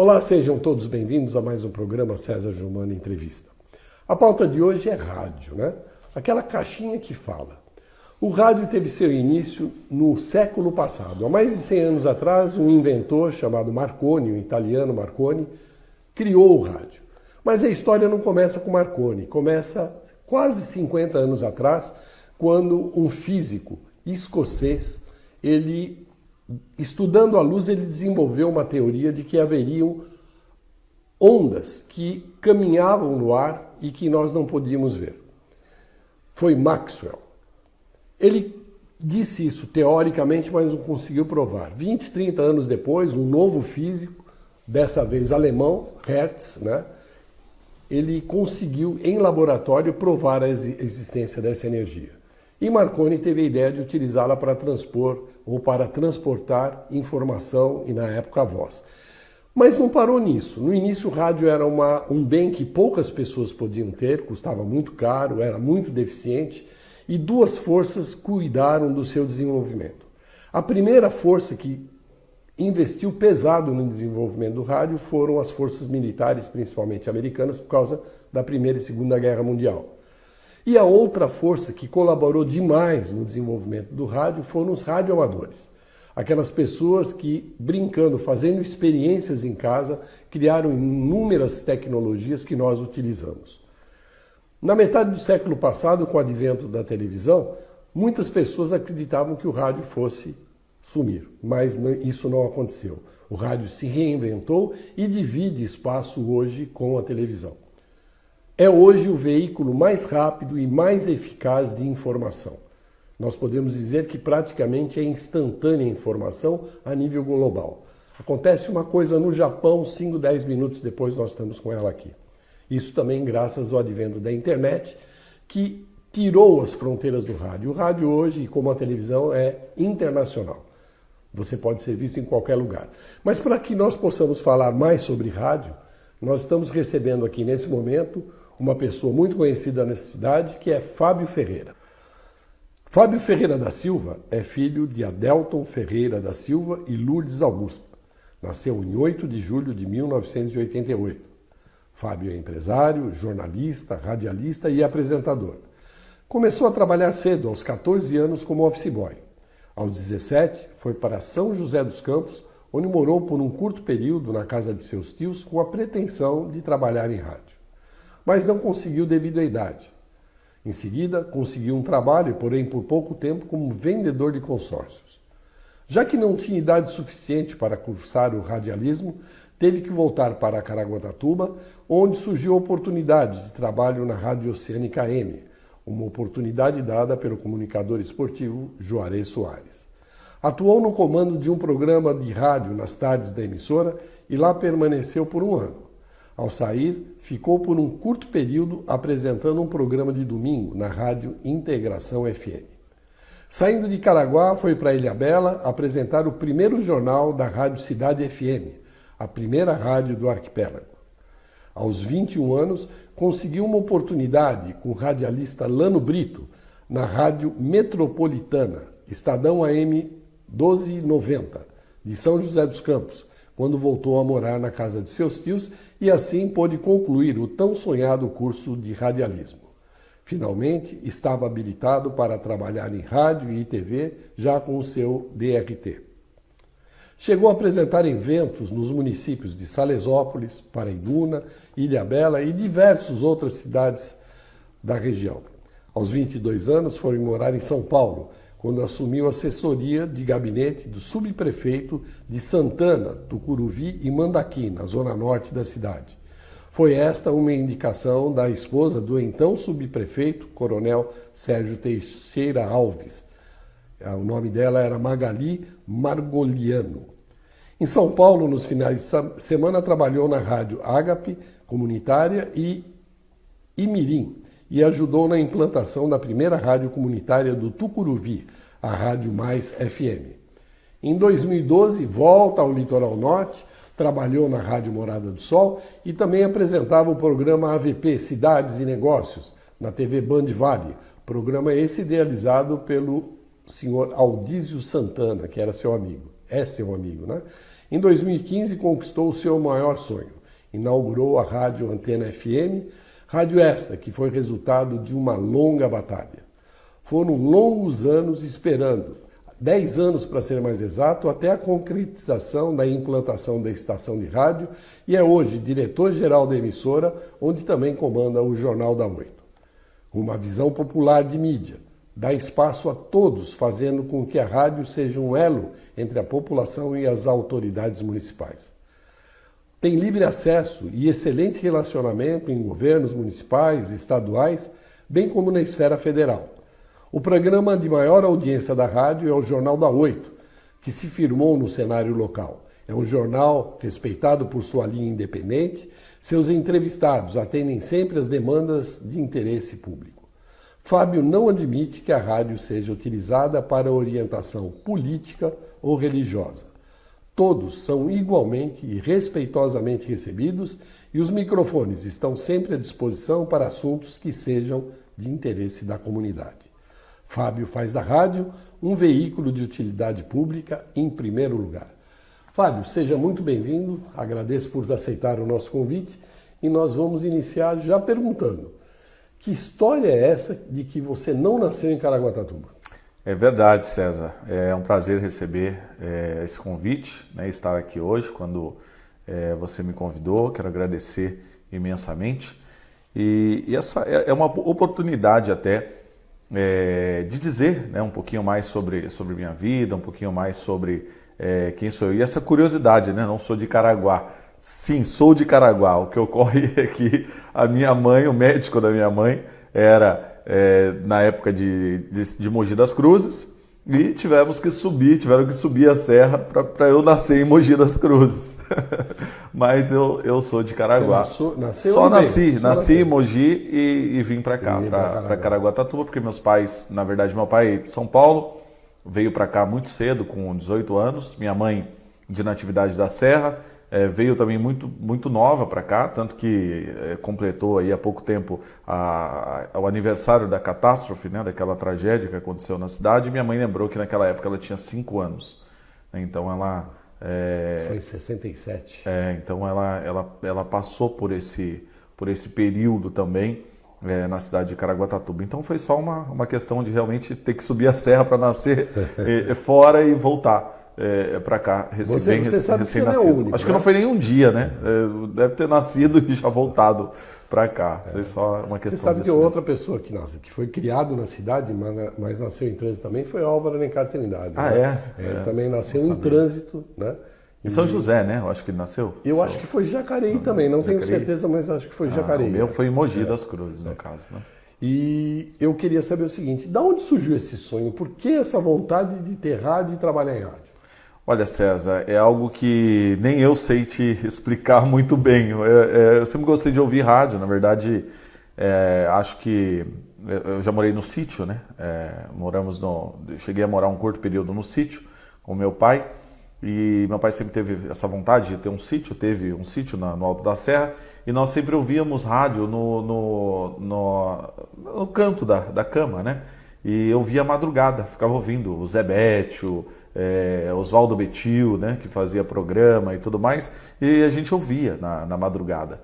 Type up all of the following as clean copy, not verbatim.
Olá, sejam todos bem-vindos a mais um programa César Gilmano Entrevista. A pauta de hoje é rádio, né? Aquela caixinha que fala. O rádio teve seu início no século passado. Há mais de 100 anos atrás, um inventor chamado Marconi, um italiano Marconi, criou o rádio. Mas a história não começa com Marconi, começa quase 50 anos atrás, quando um físico escocês, estudando a luz, ele desenvolveu uma teoria de que haveriam ondas que caminhavam no ar e que nós não podíamos ver. Foi Maxwell. Ele disse isso teoricamente, mas não conseguiu provar. 20, 30 anos depois, um novo físico, dessa vez alemão, Hertz, né? Ele conseguiu, em laboratório, provar a existência dessa energia. E Marconi teve a ideia de utilizá-la para transpor ou para transportar informação e, na época, a voz. Mas não parou nisso. No início, o rádio era um bem que poucas pessoas podiam ter, custava muito caro, era muito deficiente, e duas forças cuidaram do seu desenvolvimento. A primeira força que investiu pesado no desenvolvimento do rádio foram as forças militares, principalmente americanas, por causa da Primeira e Segunda Guerra Mundial. E a outra força que colaborou demais no desenvolvimento do rádio foram os radioamadores. Aquelas pessoas que, brincando, fazendo experiências em casa, criaram inúmeras tecnologias que nós utilizamos. Na metade do século passado, com o advento da televisão, muitas pessoas acreditavam que o rádio fosse sumir, mas isso não aconteceu. O rádio se reinventou e divide espaço hoje com a televisão. É hoje o veículo mais rápido e mais eficaz de informação. Nós podemos dizer que praticamente é instantânea a informação a nível global. Acontece uma coisa no Japão, 5, 10 minutos depois nós estamos com ela aqui. Isso também graças ao advento da internet, que tirou as fronteiras do rádio. O rádio hoje, como a televisão, é internacional. Você pode ser visto em qualquer lugar. Mas para que nós possamos falar mais sobre rádio, nós estamos recebendo aqui nesse momento uma pessoa muito conhecida nessa cidade, que é Fábio Ferreira. Fábio Ferreira da Silva é filho de Adelton Ferreira da Silva e Lourdes Augusta. Nasceu em 8 de julho de 1988. Fábio é empresário, jornalista, radialista e apresentador. Começou a trabalhar cedo, aos 14 anos, como office boy. Aos 17, foi para São José dos Campos, onde morou por um curto período na casa de seus tios com a pretensão de trabalhar em rádio. Mas não conseguiu devido à idade. Em seguida, conseguiu um trabalho, porém por pouco tempo, como vendedor de consórcios. Já que não tinha idade suficiente para cursar o radialismo, teve que voltar para Caraguatatuba, onde surgiu a oportunidade de trabalho na Rádio Oceânica AM, uma oportunidade dada pelo comunicador esportivo Juarez Soares. Atuou no comando de um programa de rádio nas tardes da emissora e lá permaneceu por um ano. Ao sair, ficou por um curto período apresentando um programa de domingo na Rádio Integração FM. Saindo de Caraguá, foi para Ilhabela apresentar o primeiro jornal da Rádio Cidade FM, a primeira rádio do arquipélago. Aos 21 anos, conseguiu uma oportunidade com o radialista Lano Brito na Rádio Metropolitana, Estadão AM 1290, de São José dos Campos, quando voltou a morar na casa de seus tios e assim pôde concluir o tão sonhado curso de radialismo. Finalmente, estava habilitado para trabalhar em rádio e TV, já com o seu DRT. Chegou a apresentar eventos nos municípios de Salesópolis, Paraibuna, Ilhabela e diversas outras cidades da região. Aos 22 anos, foi morar em São Paulo, quando assumiu a assessoria de gabinete do subprefeito de Santana, Tucuruvi e Mandaqui, na zona norte da cidade. Foi esta uma indicação da esposa do então subprefeito, coronel Sérgio Teixeira Alves. O nome dela era Magali Margoliano. Em São Paulo, nos finais de semana, trabalhou na rádio Ágape, comunitária e Imirim, e ajudou na implantação da primeira rádio comunitária do Tucuruvi, a Rádio Mais FM. Em 2012, volta ao Litoral Norte, trabalhou na Rádio Morada do Sol e também apresentava o programa AVP, Cidades e Negócios, na TV Band Vale, programa esse idealizado pelo senhor Aldísio Santana, que era seu amigo, é seu amigo, né? Em 2015, conquistou o seu maior sonho. Inaugurou a Rádio Antena FM, rádio esta que foi resultado de uma longa batalha. Foram longos anos esperando, 10 anos para ser mais exato, até a concretização da implantação da estação de rádio e é hoje diretor-geral da emissora, onde também comanda o Jornal da 8. Uma visão popular de mídia, dá espaço a todos, fazendo com que a rádio seja um elo entre a população e as autoridades municipais. Tem livre acesso e excelente relacionamento em governos municipais, estaduais, bem como na esfera federal. O programa de maior audiência da rádio é o Jornal da 8, que se firmou no cenário local. É um jornal respeitado por sua linha independente, seus entrevistados atendem sempre as demandas de interesse público. Fábio não admite que a rádio seja utilizada para orientação política ou religiosa. Todos são igualmente e respeitosamente recebidos e os microfones estão sempre à disposição para assuntos que sejam de interesse da comunidade. Fábio faz da rádio um veículo de utilidade pública em primeiro lugar. Fábio, seja muito bem-vindo, agradeço por aceitar o nosso convite e nós vamos iniciar já perguntando: que história é essa de que você não nasceu em Caraguatatuba? É verdade, César. É um prazer receber esse convite, né, estar aqui hoje quando você me convidou. Quero agradecer imensamente. E essa é uma oportunidade até de dizer, né, um pouquinho mais sobre minha vida, um pouquinho mais sobre quem sou eu. E essa curiosidade, né, não sou de Caraguá. Sim, sou de Caraguá. O que ocorre é que a minha mãe, o médico da minha mãe, era na época de Mogi das Cruzes e tiveram que subir a serra para eu nascer em Mogi das Cruzes. Mas eu sou de Caraguá. Você nasceu Só nasci em Mogi e vim para cá, para Caraguatatuba, porque meus pais, na verdade, meu pai é de São Paulo, veio para cá muito cedo, com 18 anos, minha mãe de Natividade da Serra, veio também muito nova para cá, tanto que completou aí há pouco tempo o aniversário da catástrofe, né, daquela tragédia que aconteceu na cidade. E minha mãe lembrou que naquela época ela tinha 5 anos. Então ela... Isso foi em 67. Então ela passou por esse período também na cidade de Caraguatatuba. Então foi só uma questão de realmente ter que subir a serra para nascer fora e voltar. Para cá, você sabe que você não é o único, acho que não foi nenhum dia, né? Deve ter nascido e já voltado para cá. Foi só uma questão. Você sabe que outra pessoa que foi criado na cidade, mas nasceu em trânsito também, foi Álvaro Alencar Trindade. Né? Ele também nasceu em trânsito, né? Em São José, né? Eu acho que ele nasceu. Eu acho que foi Jacareí também, não tenho certeza, mas acho que foi Jacareí. O meu foi em Mogi das Cruzes, no caso, né? E eu queria saber o seguinte: de onde surgiu esse sonho? Por que essa vontade de ter rádio e trabalhar em rádio? Olha, César, é algo que nem eu sei te explicar muito bem. Eu sempre gostei de ouvir rádio, na verdade, acho que eu já morei no sítio, né? Cheguei a morar um curto período no sítio com meu pai, e meu pai sempre teve essa vontade de ter um sítio, teve um sítio no Alto da Serra, e nós sempre ouvíamos rádio no canto da cama, né? E eu via a madrugada, ficava ouvindo o Zé Bétio, Oswaldo Betil, né, que fazia programa e tudo mais, e a gente ouvia na madrugada.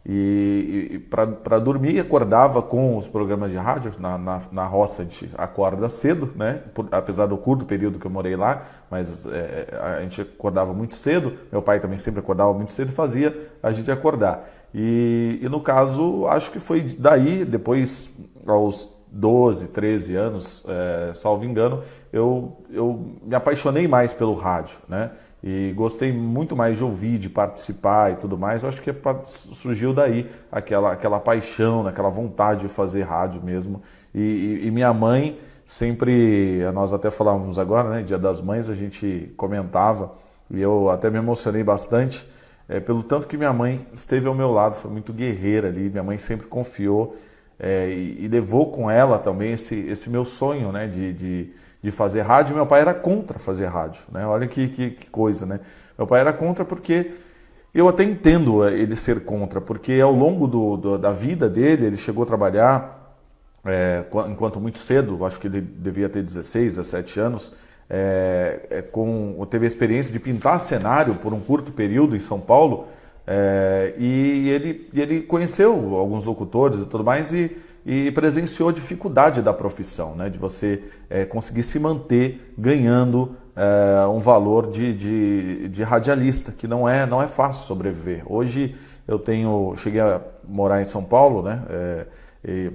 E para dormir, acordava com os programas de rádio. Na roça a gente acorda cedo, né? Apesar do curto período que eu morei lá, mas a gente acordava muito cedo. Meu pai também sempre acordava muito cedo e fazia a gente acordar. E no caso, acho que foi daí, depois, aos 12, 13 anos, salvo engano, eu me apaixonei mais pelo rádio, né? E gostei muito mais de ouvir, de participar e tudo mais. Eu acho que surgiu daí aquela paixão, aquela vontade de fazer rádio mesmo. E minha mãe sempre, nós até falávamos agora, né, Dia das Mães, a gente comentava, e eu até me emocionei bastante, pelo tanto que minha mãe esteve ao meu lado, foi muito guerreira ali. Minha mãe sempre confiou e levou com ela também esse meu sonho, né, de fazer rádio. Meu pai era contra fazer rádio, né? Olha que coisa, né? Meu pai era contra porque eu até entendo ele ser contra, porque ao longo da vida dele, ele chegou a trabalhar enquanto muito cedo, acho que ele devia ter 16, 17 anos, teve a experiência de pintar cenário por um curto período em São Paulo, e ele conheceu alguns locutores e tudo mais e presenciou a dificuldade da profissão, né? De você conseguir se manter ganhando um valor de radialista, que não é fácil sobreviver. Hoje cheguei a morar em São Paulo, né?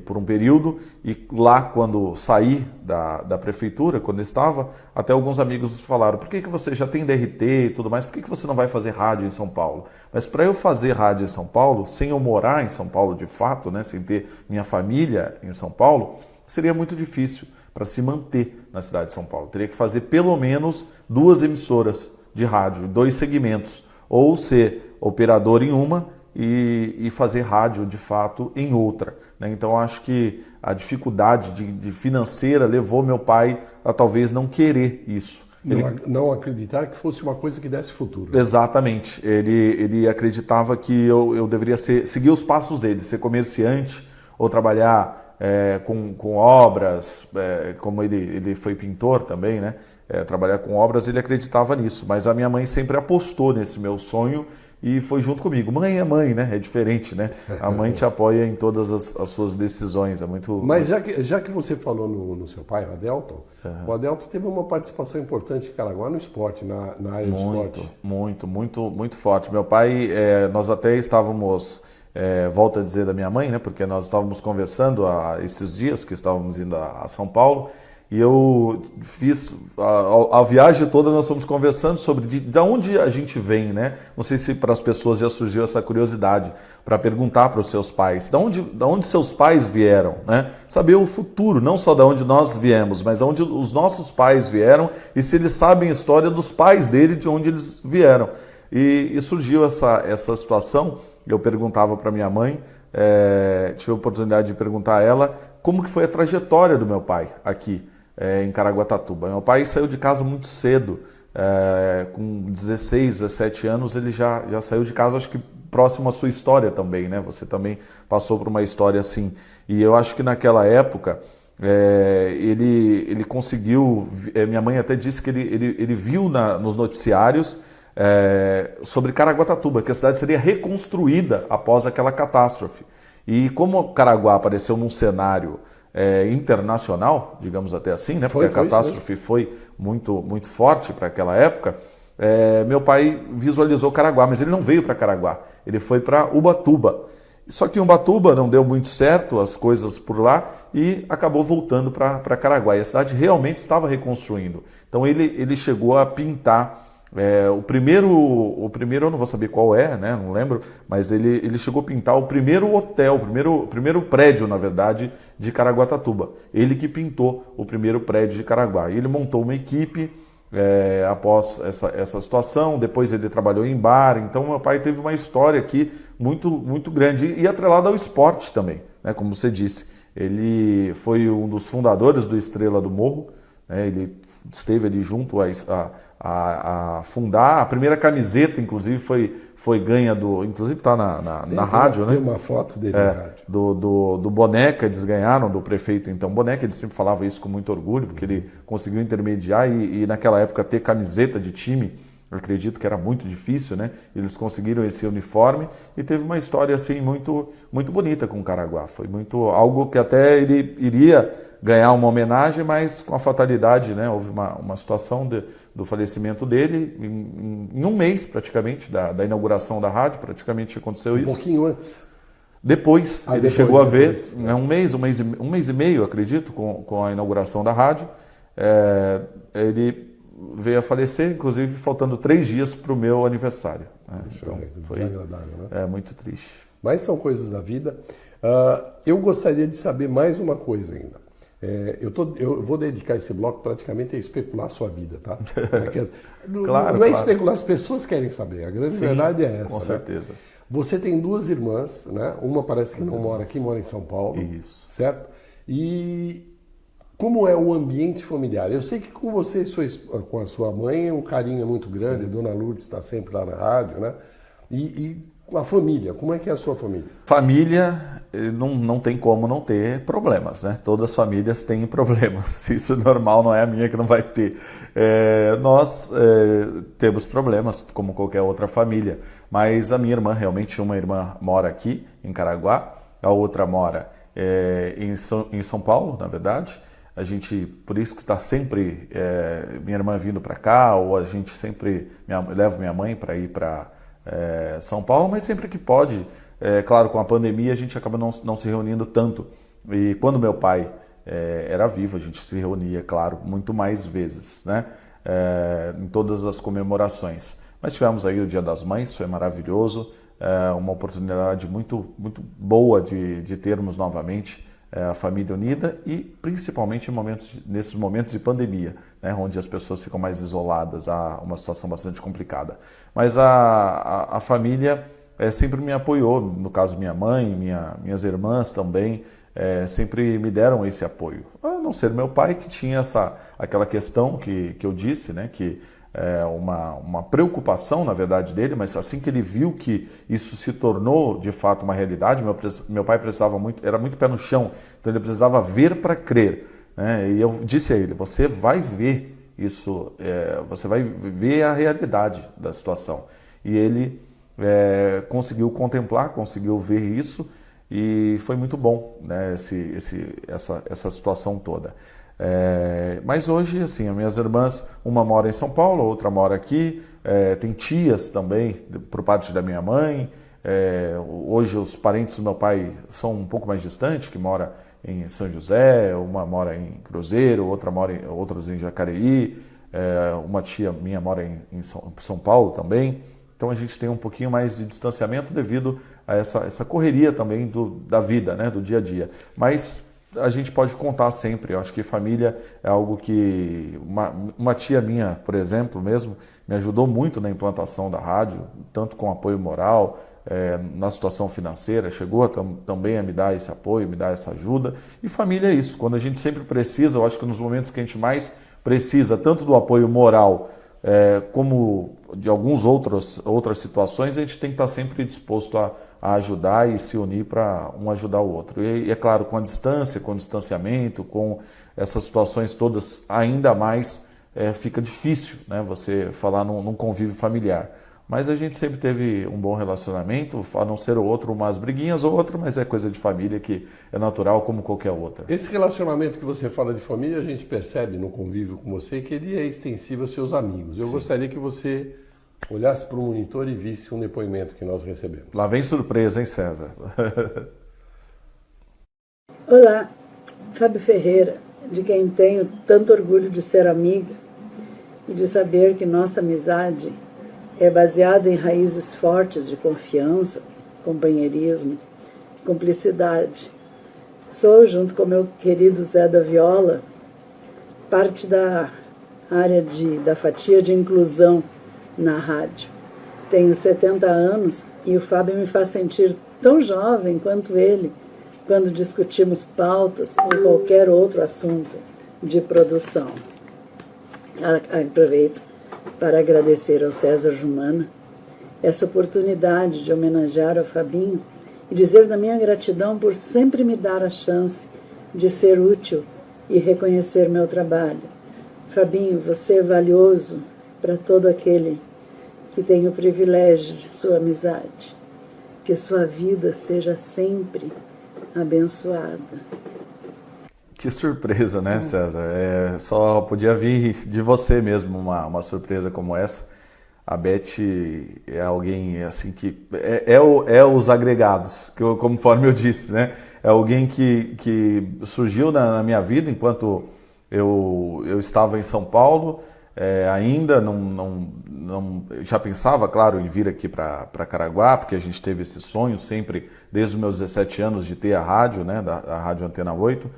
Por um período, e lá quando saí da prefeitura, quando estava, até alguns amigos falaram: por que você já tem DRT e tudo mais, por que você não vai fazer rádio em São Paulo? Mas para eu fazer rádio em São Paulo, sem eu morar em São Paulo de fato, né, sem ter minha família em São Paulo, seria muito difícil para se manter na cidade de São Paulo. Teria que fazer pelo menos 2 emissoras de rádio, 2 segmentos, ou ser operador em uma e fazer rádio de fato em outra, né? Então acho que a dificuldade de financeira levou meu pai a talvez não querer isso. Não acreditar que fosse uma coisa que desse futuro. Exatamente. Ele acreditava que eu deveria seguir os passos dele, ser comerciante ou trabalhar com obras, como ele foi pintor também, né? Trabalhar com obras, ele acreditava nisso. Mas a minha mãe sempre apostou nesse meu sonho e foi junto comigo. Mãe é mãe, né? É diferente, né? A mãe te apoia em todas as suas decisões. É muito. Mas já que você falou no seu pai, o Adelton, o Adelton teve uma participação importante em Caraguá no esporte, na área do esporte. Muito forte. Meu pai, nós até estávamos, volto a dizer da minha mãe, né? Porque nós estávamos conversando há esses dias que estávamos indo a São Paulo. E eu fiz a viagem toda, nós fomos conversando sobre de onde a gente vem, né? Não sei se para as pessoas já surgiu essa curiosidade para perguntar para os seus pais, de onde seus pais vieram, né? Saber o futuro, não só de onde nós viemos, mas de onde os nossos pais vieram e se eles sabem a história dos pais dele, de onde eles vieram. E surgiu essa situação. Eu perguntava para minha mãe, tive a oportunidade de perguntar a ela como que foi a trajetória do meu pai aqui em Caraguatatuba. Meu pai saiu de casa muito cedo, com 16, 17 anos ele já saiu de casa, acho que próximo à sua história também, né? Você também passou por uma história assim. E eu acho que naquela época ele conseguiu, minha mãe até disse que ele viu nos noticiários sobre Caraguatatuba, que a cidade seria reconstruída após aquela catástrofe. E como Caraguá apareceu num cenário internacional, digamos até assim, né? Porque a catástrofe foi muito, muito forte para aquela época, meu pai visualizou Caraguá, mas ele não veio para Caraguá, ele foi para Ubatuba. Só que em Ubatuba não deu muito certo as coisas por lá e acabou voltando para Caraguá. E a cidade realmente estava reconstruindo. Então ele chegou a pintar o primeiro eu não vou saber qual né? Não lembro, mas ele chegou a pintar o primeiro hotel, o primeiro prédio, na verdade, de Caraguatatuba. Ele que pintou o primeiro prédio de Caraguá. E ele montou uma equipe após essa situação. Depois ele trabalhou em bar. Então meu pai teve uma história aqui muito, muito grande e atrelada ao esporte também, né? Como você disse, ele foi um dos fundadores do Estrela do Morro, né? Ele esteve ali junto a fundar. A primeira camiseta, inclusive, foi ganha inclusive está na rádio, né? Tem uma foto dele na rádio. Do Boneca, eles ganharam do prefeito então Boneca. Ele sempre falava isso com muito orgulho, porque ele conseguiu intermediar e naquela época ter camiseta de time, eu acredito que era muito difícil, né? Eles conseguiram esse uniforme e teve uma história assim muito, muito bonita com o Caraguá. Foi algo que até ele iria ganhar uma homenagem, mas com a fatalidade, né? Houve uma situação do falecimento dele em um mês praticamente da inauguração da rádio, praticamente aconteceu isso. Um pouquinho antes. Depois, ele chegou a ver, um mês e meio, acredito, com a inauguração da rádio, ele veio a falecer, inclusive faltando 3 dias para o meu aniversário. Então, foi desagradável, né? Muito triste. Mas são coisas da vida. Eu gostaria de saber mais uma coisa ainda. Eu vou dedicar esse bloco praticamente a especular a sua vida, tá? Claro, não é especular, as pessoas querem saber. A grande verdade é essa. Com certeza. Né? Você tem 2 irmãs, né? Uma parece que não mora aqui, mora em São Paulo. Isso. Certo? E como é o ambiente familiar? Eu sei que com você e com a sua mãe, um carinho é muito grande. Sim. A dona Lourdes está sempre lá na rádio, né? E a família, como é que é a sua família? Família, não tem como não ter problemas, né? Todas as famílias têm problemas. Isso é normal, não é a minha que não vai ter. Nós temos problemas, como qualquer outra família. Mas a minha irmã, realmente, uma irmã mora aqui, em Caraguá, a outra mora em São Paulo, na verdade. A gente, por isso que está sempre minha irmã vindo para cá, ou a gente sempre leva minha mãe para ir para São Paulo, mas sempre que pode. Claro, com a pandemia a gente acaba não se reunindo tanto. E quando meu pai era vivo, a gente se reunia, claro, muito mais vezes, né? Em todas as comemorações. Mas tivemos aí o Dia das Mães, foi maravilhoso, uma oportunidade muito, muito boa de termos novamente a família unida e principalmente nesses momentos de pandemia, né, onde as pessoas ficam mais isoladas, há uma situação bastante complicada. Mas a família sempre me apoiou, no caso minha mãe, minhas irmãs também, sempre me deram esse apoio. A não ser meu pai, que tinha aquela questão que eu disse, né, que uma preocupação, na verdade, dele, mas assim que ele viu que isso se tornou, de fato, uma realidade, meu pai precisava muito, era muito pé no chão, então ele precisava ver para crer, né? E eu disse a ele, você vai ver isso, você vai ver a realidade da situação. E ele conseguiu contemplar, conseguiu ver isso, e foi muito bom, né, essa situação toda. Mas hoje, assim, as minhas irmãs, uma mora em São Paulo, a outra mora aqui, tem tias também, por parte da minha mãe. Hoje os parentes do meu pai são um pouco mais distantes, que mora em São José, uma mora em Cruzeiro, outros em Jacareí, uma tia minha mora em São Paulo também. Então a gente tem um pouquinho mais de distanciamento devido a essa correria também da vida, né, do dia a dia. Mas a gente pode contar sempre. Eu acho que família é algo que... Uma tia minha, por exemplo, mesmo, me ajudou muito na implantação da rádio, tanto com apoio moral, na situação financeira, chegou também a me dar esse apoio, me dar essa ajuda. E família é isso. Quando a gente sempre precisa, eu acho que nos momentos que a gente mais precisa, tanto do apoio moral, como de outras situações, a gente tem que estar sempre disposto a ajudar e se unir para um ajudar o outro. E é claro, com a distância, com o distanciamento, com essas situações todas, ainda mais fica difícil, né, você falar num convívio familiar. Mas a gente sempre teve um bom relacionamento, a não ser umas briguinhas ou outra, mas é coisa de família que é natural como qualquer outra. Esse relacionamento que você fala de família, a gente percebe no convívio com você que ele é extensivo aos seus amigos. Eu gostaria que você olhasse para o monitor e visse um depoimento que nós recebemos. Lá vem surpresa, hein, César? Olá, Fábio Ferreira, de quem tenho tanto orgulho de ser amiga e de saber que nossa amizade é baseada em raízes fortes de confiança, companheirismo, cumplicidade. Sou, junto com meu querido Zé da Viola, parte da área da fatia de inclusão na rádio. Tenho 70 anos e o Fábio me faz sentir tão jovem quanto ele quando discutimos pautas ou qualquer outro assunto de produção. Aproveito para agradecer ao César Jumana essa oportunidade de homenagear ao Fabinho e dizer da minha gratidão por sempre me dar a chance de ser útil e reconhecer meu trabalho. Fabinho, você é valioso para todo aquele que tem o privilégio de sua amizade. Que sua vida seja sempre abençoada. Que surpresa, né, César? Só podia vir de você mesmo uma surpresa como essa. A Beth é alguém assim que os agregados, conforme eu disse, né? É alguém que surgiu na minha vida enquanto eu estava em São Paulo. Ainda já pensava, claro, em vir aqui para Caraguá, porque a gente teve esse sonho sempre, desde os meus 17 anos, de ter a rádio, né, a Rádio Antena 8.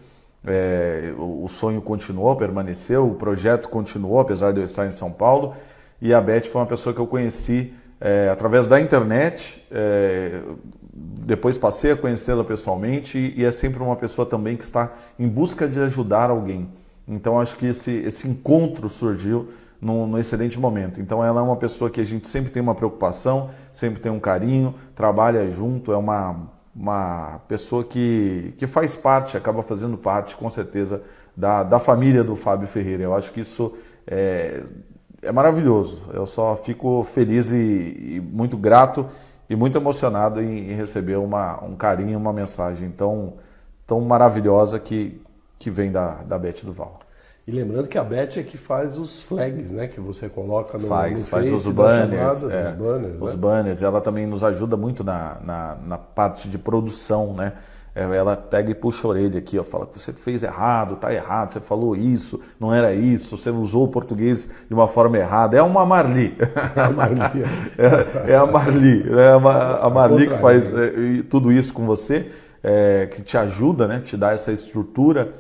O sonho continuou, permaneceu, o projeto continuou, apesar de eu estar em São Paulo. E a Beth foi uma pessoa que eu conheci através da internet, depois passei a conhecê-la pessoalmente, e é sempre uma pessoa também que está em busca de ajudar alguém. Então acho que esse encontro surgiu num excelente momento. Então ela é uma pessoa que a gente sempre tem uma preocupação, sempre tem um carinho, trabalha junto, é uma pessoa que faz parte, acaba fazendo parte, com certeza, da família do Fábio Ferreira. Eu acho que isso é maravilhoso. Eu só fico feliz e muito grato e muito emocionado em receber um carinho, uma mensagem tão maravilhosa que vem da Beth Duval. E lembrando que a Beth é que faz os flags, né? Que você coloca no Faz Face, os banners. chamada, os Os né? banners. Ela também nos ajuda muito na parte de produção, né? Ela pega e puxa a orelha aqui, ó, fala que você fez errado, tá errado, você falou isso, não era isso, você usou o português de uma forma errada. É uma Marli. A Marli. É a Marli. A Marli que faz tudo isso com você, que te ajuda, né? Te dá essa estrutura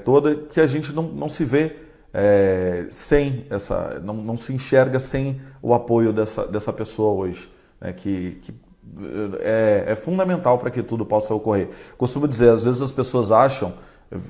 toda que a gente não se vê sem essa, não se enxerga sem o apoio dessa pessoa hoje, né? Que é fundamental para que tudo possa ocorrer. Costumo dizer, às vezes as pessoas acham,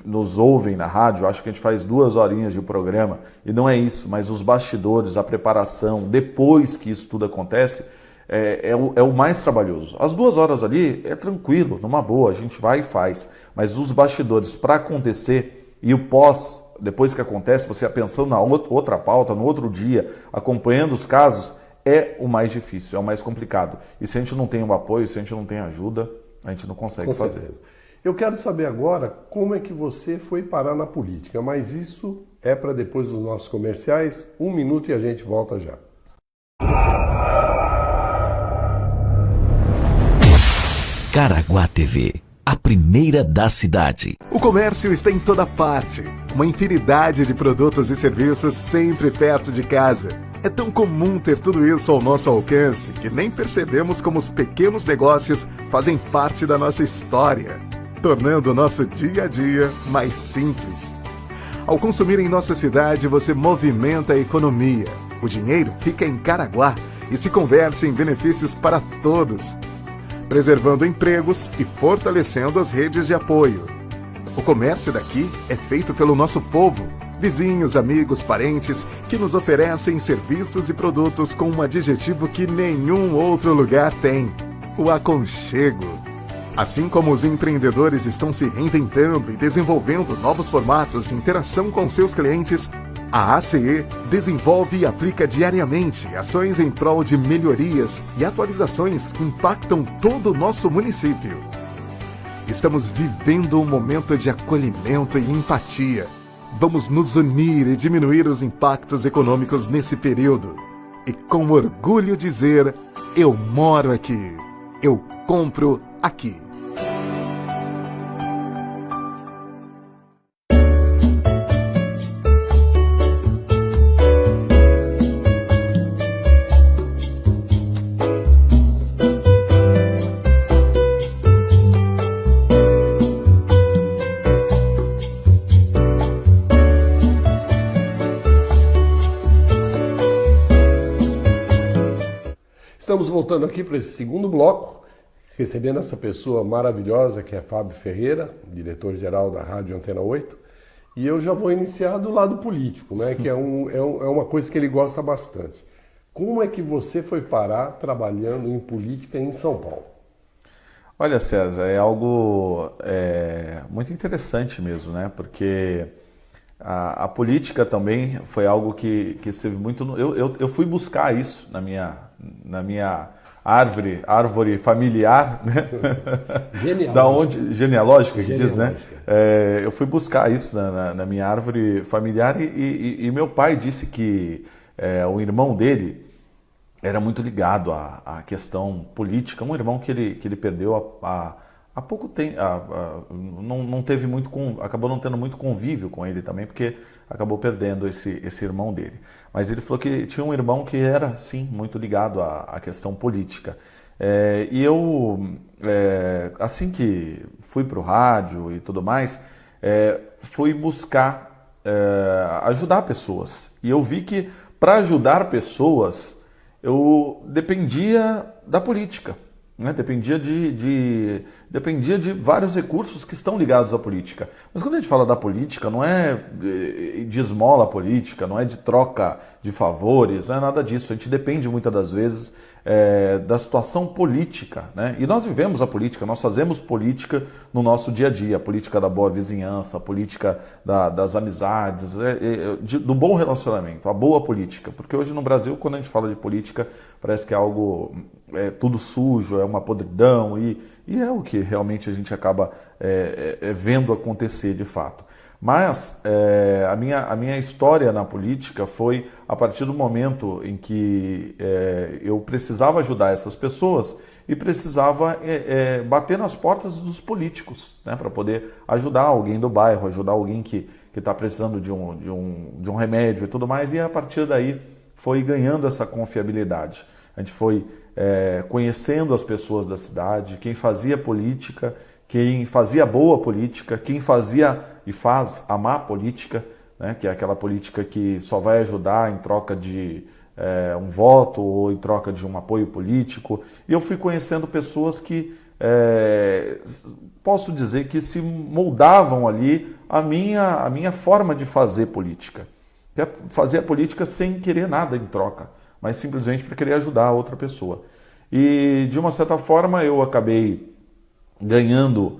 nos ouvem na rádio, acham que a gente faz 2 horinhas de programa, e não é isso, mas os bastidores, a preparação, depois que isso tudo acontece, é o mais trabalhoso. As 2 horas ali é tranquilo, numa boa, a gente vai e faz, mas os bastidores para acontecer e o pós, depois que acontece, você pensando na outra pauta, no outro dia, acompanhando os casos, é o mais difícil, é o mais complicado. E se a gente não tem o apoio, se a gente não tem ajuda, a gente não consegue fazer. Certeza. Eu quero saber agora como é que você foi parar na política, mas isso é para depois dos nossos comerciais. 1 minuto e a gente volta já. Caraguá TV, a primeira da cidade. O comércio está em toda parte. Uma infinidade de produtos e serviços sempre perto de casa. É tão comum ter tudo isso ao nosso alcance que nem percebemos como os pequenos negócios fazem parte da nossa história, tornando o nosso dia a dia mais simples. Ao consumir em nossa cidade, você movimenta a economia. O dinheiro fica em Caraguá e se converte em benefícios para todos, preservando empregos e fortalecendo as redes de apoio. O comércio daqui é feito pelo nosso povo, vizinhos, amigos, parentes, que nos oferecem serviços e produtos com um adjetivo que nenhum outro lugar tem: o aconchego. Assim como os empreendedores estão se reinventando e desenvolvendo novos formatos de interação com seus clientes, a ACE desenvolve e aplica diariamente ações em prol de melhorias e atualizações que impactam todo o nosso município. Estamos vivendo um momento de acolhimento e empatia. Vamos nos unir e diminuir os impactos econômicos nesse período. E com orgulho dizer, eu moro aqui, eu compro aqui. Estamos voltando aqui para esse segundo bloco, recebendo essa pessoa maravilhosa que é Fábio Ferreira, diretor-geral da Rádio Antena 8, e eu já vou iniciar do lado político, né, que é uma coisa que ele gosta bastante. Como é que você foi parar trabalhando em política em São Paulo? Olha, César, é algo muito interessante mesmo, né, porque a política também foi algo que esteve muito... Eu fui buscar isso na minha árvore familiar, né? Genealógica, que diz, né? Eu fui buscar isso na minha árvore familiar e meu pai disse que o irmão dele era muito ligado à questão política, um irmão que ele perdeu há pouco tempo, não teve muito, acabou não tendo muito convívio com ele também, porque acabou perdendo esse irmão dele. Mas ele falou que tinha um irmão que era, sim, muito ligado à questão política. E eu, assim que fui para o rádio e tudo mais, fui buscar ajudar pessoas. E eu vi que para ajudar pessoas, eu dependia da política. né? Dependia de vários recursos que estão ligados à política. Mas quando a gente fala da política, não é de esmola política, não é de troca de favores, não é nada disso. A gente depende muitas das vezes da situação política, né? E nós vivemos a política, nós fazemos política no nosso dia a dia, a política da boa vizinhança, a política das amizades, do bom relacionamento, a boa política. Porque hoje no Brasil, quando a gente fala de política, parece que é algo tudo sujo, é uma podridão, e é o que realmente a gente acaba vendo acontecer de fato. Mas a minha história na política foi a partir do momento em que eu precisava ajudar essas pessoas e precisava bater nas portas dos políticos, né, para poder ajudar alguém do bairro, ajudar alguém que está precisando de um remédio e tudo mais, e a partir daí foi ganhando essa confiabilidade. A gente foi conhecendo as pessoas da cidade, quem fazia política, quem fazia boa política, quem fazia e faz a má política, né, que é aquela política que só vai ajudar em troca de um voto ou em troca de um apoio político. E eu fui conhecendo pessoas que, posso dizer que se moldavam ali a minha forma de fazer política. Que é fazer a política sem querer nada em troca, mas simplesmente para querer ajudar a outra pessoa. E, de uma certa forma, eu acabei ganhando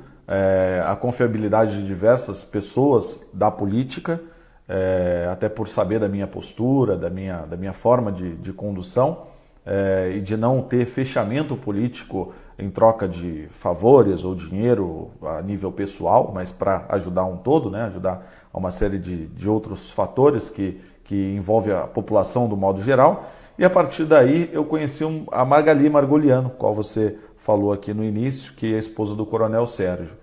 a confiabilidade de diversas pessoas da política, até por saber da minha postura, da minha forma de condução, e de não ter fechamento político em troca de favores ou dinheiro a nível pessoal, mas para ajudar um todo, né? Ajudar a uma série de outros fatores que envolve a população do modo geral. E a partir daí eu conheci a Margali Margoliano, qual você falou aqui no início, que é a esposa do Coronel Sérgio.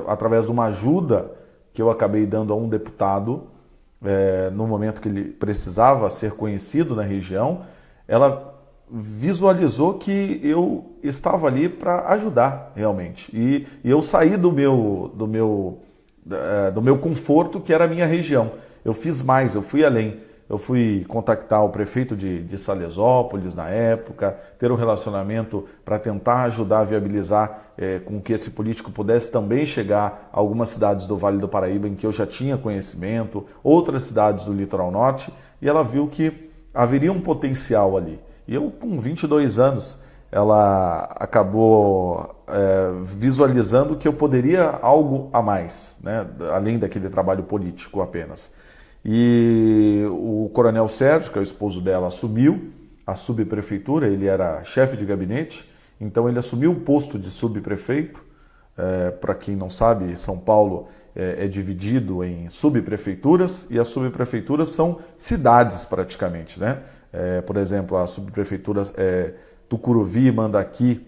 Através de uma ajuda que eu acabei dando a um deputado, no momento que ele precisava ser conhecido na região, ela visualizou que eu estava ali para ajudar realmente. E eu saí do meu conforto, que era a minha região. Eu fiz mais, eu fui além. Eu fui contactar o prefeito de Salesópolis na época, ter um relacionamento para tentar ajudar a viabilizar com que esse político pudesse também chegar a algumas cidades do Vale do Paraíba em que eu já tinha conhecimento, outras cidades do Litoral Norte, e ela viu que haveria um potencial ali. E eu, com 22 anos, ela acabou visualizando que eu poderia algo a mais, né, além daquele trabalho político apenas. E o Coronel Sérgio, que é o esposo dela, assumiu a subprefeitura, ele era chefe de gabinete, então ele assumiu o posto de subprefeito. Para quem não sabe, São Paulo é dividido em subprefeituras, e as subprefeituras são cidades praticamente, né? Por exemplo, a subprefeitura Tucuruvi e Mandaqui,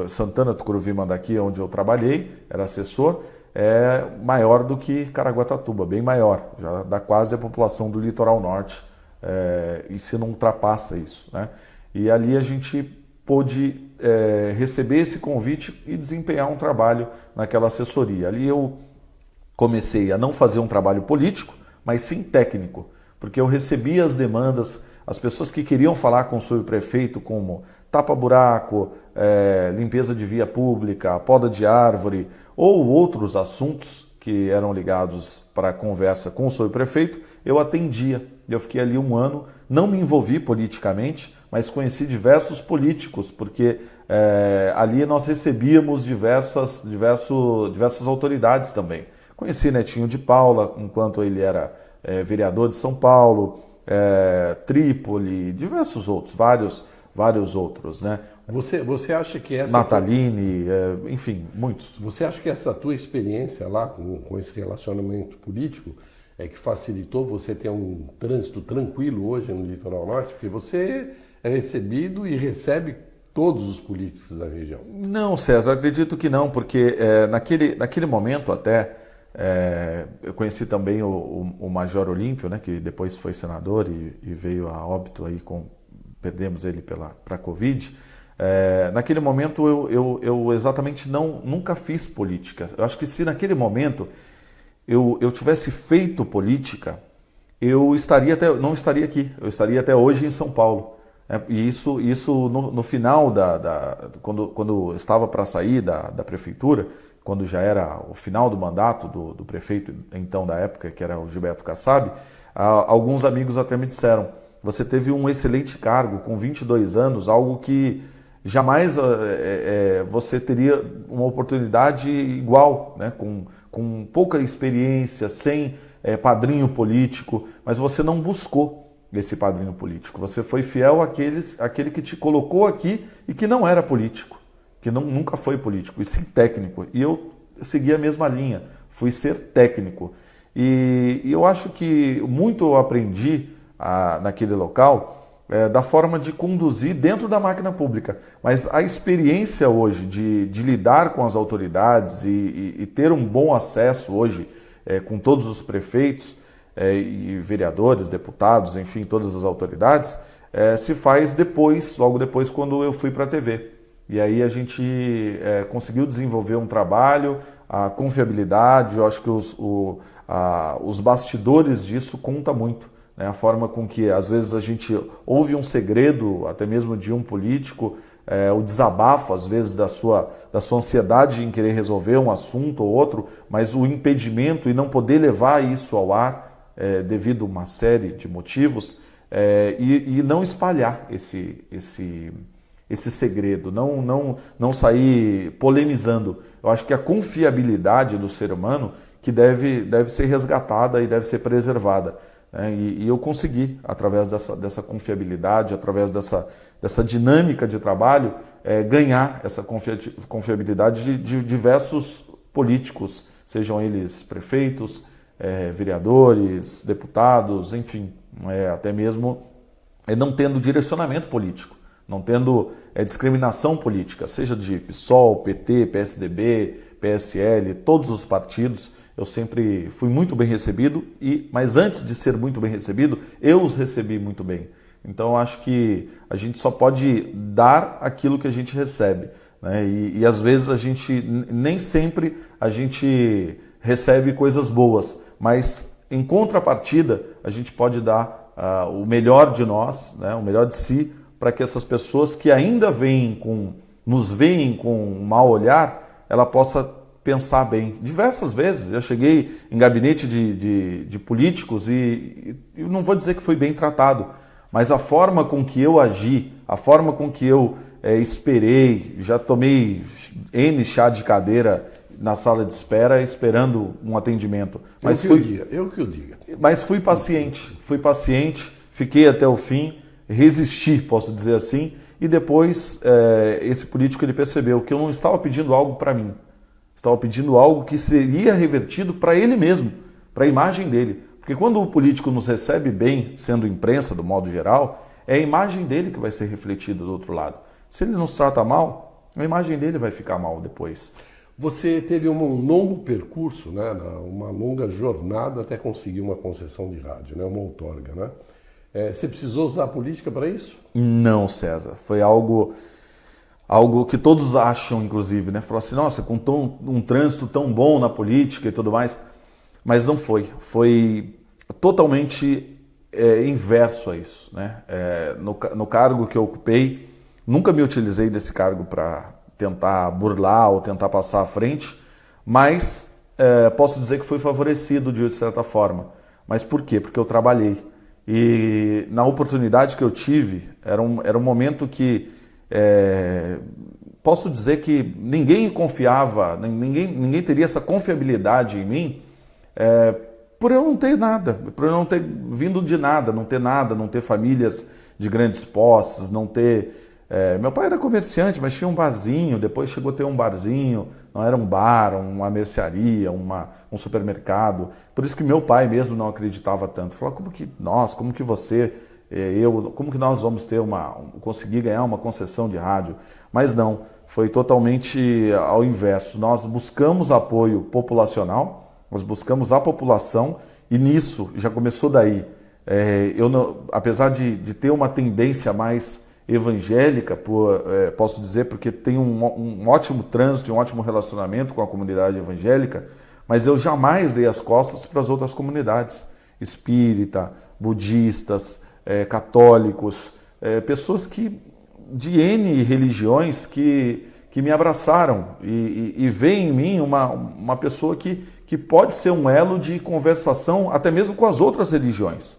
Santana, Tucuruvi e Mandaqui, onde eu trabalhei, era assessor, é maior do que Caraguatatuba, bem maior, já dá quase a população do Litoral Norte, e se não ultrapassa isso, né? E ali a gente pôde receber esse convite e desempenhar um trabalho naquela assessoria. Ali eu comecei a não fazer um trabalho político, mas sim técnico, porque eu recebia as demandas, as pessoas que queriam falar com o subprefeito, como tapa-buraco, limpeza de via pública, poda de árvore, ou outros assuntos que eram ligados para a conversa com o subprefeito, eu atendia. Eu fiquei ali um ano, não me envolvi politicamente, mas conheci diversos políticos, porque ali nós recebíamos diversas autoridades também. Conheci Netinho de Paula, enquanto ele era vereador de São Paulo, Trípoli, diversos outros, vários outros, né? Você acha que essa... Natalini, enfim, muitos. Você acha que essa tua experiência lá com esse relacionamento político é que facilitou você ter um trânsito tranquilo hoje no Litoral Norte? Porque você é recebido e recebe todos os políticos da região. Não, César, acredito que não, porque naquele momento até eu conheci também o Major Olímpio, né, que depois foi senador e veio a óbito aí perdemos ele para a Covid. Naquele momento eu exatamente nunca fiz política. Eu acho que se naquele momento eu tivesse feito política, eu não estaria aqui, eu estaria até hoje em São Paulo. E isso no final, quando estava para sair da prefeitura, quando já era o final do mandato do prefeito, então da época, que era o Gilberto Kassab, alguns amigos até me disseram: você teve um excelente cargo com 22 anos, algo que jamais você teria uma oportunidade igual, né? Com pouca experiência, sem padrinho político, mas você não buscou esse padrinho político. Você foi fiel àquele que te colocou aqui e que não era político, que nunca foi político, e sim técnico. E eu segui a mesma linha, fui ser técnico. E eu acho que muito eu aprendi naquele local da forma de conduzir dentro da máquina pública. Mas a experiência hoje de lidar com as autoridades e ter um bom acesso hoje com todos os prefeitos, e vereadores, deputados, enfim, todas as autoridades, se faz logo depois, quando eu fui para a TV. E aí a gente conseguiu desenvolver um trabalho, a confiabilidade, eu acho que os bastidores disso contam muito, né? A forma com que às vezes a gente ouve um segredo, até mesmo de um político, o desabafo às vezes da sua ansiedade em querer resolver um assunto ou outro, mas o impedimento e não poder levar isso ao ar, devido a uma série de motivos, e não espalhar esse segredo, não sair polemizando. Eu acho que a confiabilidade do ser humano que deve ser resgatada e deve ser preservada. E eu consegui, através dessa confiabilidade, através dessa dinâmica de trabalho, ganhar essa confiabilidade de diversos políticos, sejam eles prefeitos, vereadores, deputados, enfim, até mesmo não tendo direcionamento político, não tendo discriminação política, seja de PSOL, PT, PSDB, PSL, todos os partidos. Eu sempre fui muito bem recebido, mas antes de ser muito bem recebido, eu os recebi muito bem. Então, eu acho que a gente só pode dar aquilo que a gente recebe, né? E às vezes nem sempre a gente recebe coisas boas, mas em contrapartida a gente pode dar o melhor de nós, né? O melhor de si, para que essas pessoas que ainda nos veem com um mau olhar, ela possa pensar bem. Diversas vezes eu cheguei em gabinete de políticos e não vou dizer que fui bem tratado, mas a forma com que eu agi, a forma com que eu esperei, já tomei N chá de cadeira na sala de espera esperando um atendimento. Mas eu que o diga. Mas fui paciente, fiquei até o fim, resisti, posso dizer assim, e depois esse político ele percebeu que eu não estava pedindo algo para mim, estava pedindo algo que seria revertido para ele mesmo, para a imagem dele. Porque quando o político nos recebe bem, sendo imprensa do modo geral, é a imagem dele que vai ser refletida do outro lado. Se ele nos trata mal, a imagem dele vai ficar mal depois. Você teve um longo percurso, né, uma longa jornada até conseguir uma concessão de rádio, né, uma outorga, né? Você precisou usar a política para isso? Não, César. Foi algo que todos acham, inclusive, né? Falou assim, nossa, com um trânsito tão bom na política e tudo mais, mas não foi. Foi totalmente inverso a isso, né? No cargo que eu ocupei, nunca me utilizei desse cargo para tentar burlar ou tentar passar à frente, mas posso dizer que fui favorecido de certa forma. Mas por quê? Porque eu trabalhei. E na oportunidade que eu tive, era um momento que posso dizer que ninguém confiava, ninguém teria essa confiabilidade em mim, por eu não ter nada, por eu não ter vindo de nada, não ter famílias de grandes posses, não ter... meu pai era comerciante, mas tinha um barzinho, depois chegou a ter um barzinho, não era um bar, uma mercearia, um supermercado. Por isso que meu pai mesmo não acreditava tanto. Falou, como que nós vamos conseguir ganhar uma concessão de rádio? Mas não, foi totalmente ao inverso. Nós buscamos apoio populacional, nós buscamos a população e nisso já começou daí. Apesar de ter uma tendência mais evangélica, posso dizer, porque tem um ótimo trânsito e um ótimo relacionamento com a comunidade evangélica, mas eu jamais dei as costas para as outras comunidades, espírita, budistas, católicos, pessoas de N religiões que me abraçaram e veem em mim uma pessoa que pode ser um elo de conversação até mesmo com as outras religiões,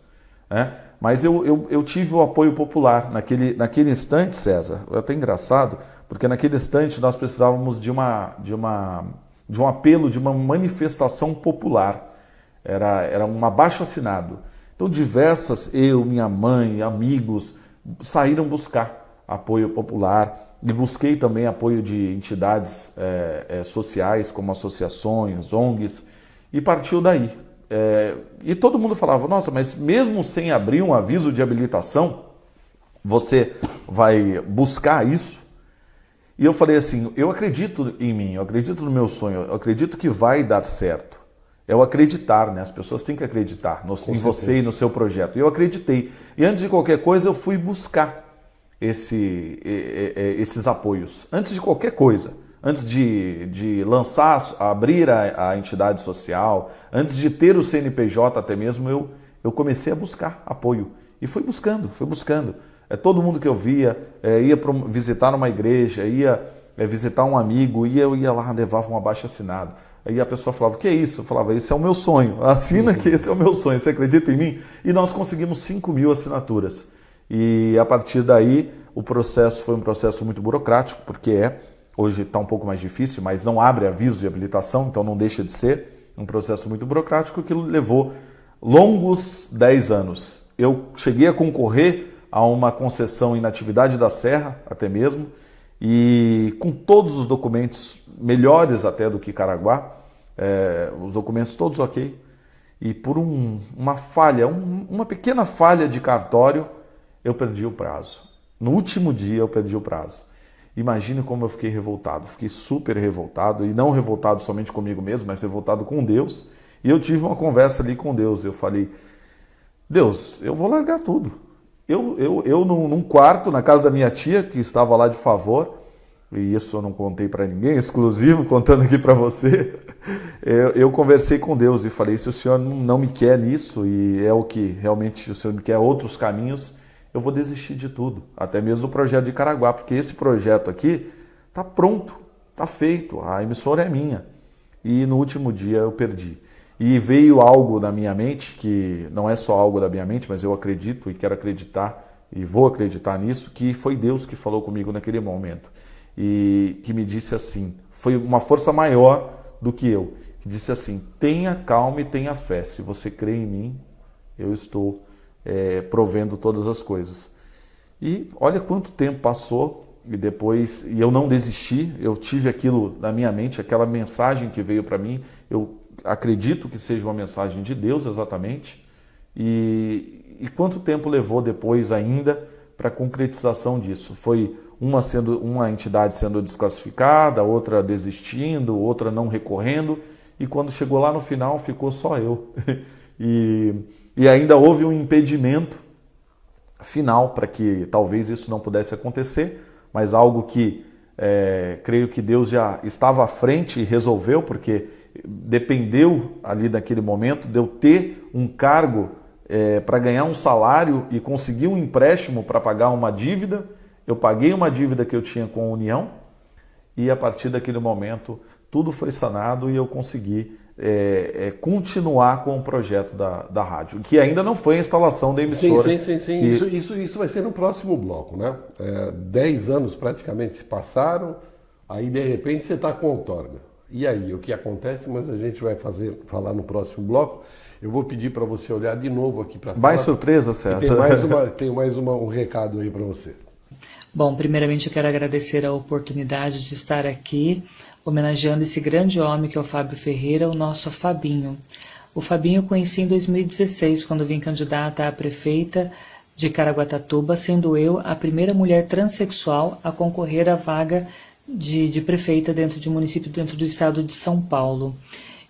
né? Mas eu tive o apoio popular naquele instante, César. É até engraçado, porque naquele instante nós precisávamos de um apelo, de uma manifestação popular. Era um abaixo-assinado. Então eu, minha mãe, amigos, saíram buscar apoio popular. E busquei também apoio de entidades sociais, como associações, ONGs, e partiu daí. E todo mundo falava, nossa, mas mesmo sem abrir um aviso de habilitação, você vai buscar isso? E eu falei assim, eu acredito em mim, eu acredito no meu sonho, eu acredito que vai dar certo. É o acreditar, né? As pessoas têm que acreditar em você e no seu projeto. E eu acreditei. E antes de qualquer coisa, eu fui buscar esses apoios. Antes de qualquer coisa. Antes de abrir a entidade social, antes de ter o CNPJ até mesmo, eu comecei a buscar apoio. E fui buscando. Todo mundo que eu via, ia visitar uma igreja, ia visitar um amigo, eu ia lá, levava um abaixo-assinado. Aí a pessoa falava, o que é isso? Eu falava, esse é o meu sonho, assina que esse é o meu sonho, você acredita em mim? E nós conseguimos 5.000 assinaturas. E a partir daí, o processo foi um processo muito burocrático, porque hoje está um pouco mais difícil, mas não abre aviso de habilitação, então não deixa de ser um processo muito burocrático que levou longos 10 anos. Eu cheguei a concorrer a uma concessão em Natividade da Serra, até mesmo, e com todos os documentos melhores até do que Caraguá, os documentos todos ok, e por uma falha, uma pequena falha de cartório, eu perdi o prazo. No último dia eu perdi o prazo. Imagine como eu fiquei revoltado, fiquei super revoltado, e não revoltado somente comigo mesmo, mas revoltado com Deus, e eu tive uma conversa ali com Deus, eu falei, Deus, eu vou largar tudo. Eu num quarto, na casa da minha tia, que estava lá de favor, e isso eu não contei para ninguém, exclusivo, contando aqui para você, eu conversei com Deus e falei, se o Senhor não me quer nisso, e é o que realmente o Senhor me quer outros caminhos, eu vou desistir de tudo, até mesmo do projeto de Caraguá, porque esse projeto aqui está pronto, está feito, a emissora é minha. E no último dia eu perdi. E veio algo na minha mente, que não é só algo da minha mente, mas eu acredito e quero acreditar, e vou acreditar nisso, que foi Deus que falou comigo naquele momento. E que me disse assim, foi uma força maior do que eu, que disse assim, tenha calma e tenha fé, se você crê em mim, eu estou provendo todas as coisas. E olha quanto tempo passou, e eu não desisti, eu tive aquilo na minha mente, aquela mensagem que veio para mim, eu acredito que seja uma mensagem de Deus exatamente, e quanto tempo levou depois ainda para a concretização disso? Foi uma entidade sendo desclassificada, outra desistindo, outra não recorrendo, e quando chegou lá no final ficou só eu. E ainda houve um impedimento final para que talvez isso não pudesse acontecer, mas algo que creio que Deus já estava à frente e resolveu, porque dependeu ali daquele momento de eu ter um cargo para ganhar um salário e conseguir um empréstimo para pagar uma dívida. Eu paguei uma dívida que eu tinha com a União e a partir daquele momento tudo foi sanado e eu consegui continuar com o projeto da rádio, que ainda não foi a instalação da emissora. Sim. Que... Isso vai ser no próximo bloco, né? 10 anos praticamente se passaram, aí de repente você está com outorga. E aí, o que acontece? Mas a gente vai falar no próximo bloco. Eu vou pedir para você olhar de novo aqui para a tela. Mais surpresa, César. Tem mais um recado aí para você. Bom, primeiramente eu quero agradecer a oportunidade de estar aqui, homenageando esse grande homem que é o Fábio Ferreira, o nosso Fabinho. O Fabinho eu conheci em 2016, quando vim candidata a prefeita de Caraguatatuba, sendo eu a primeira mulher transexual a concorrer à vaga de prefeita dentro de município, dentro do estado de São Paulo.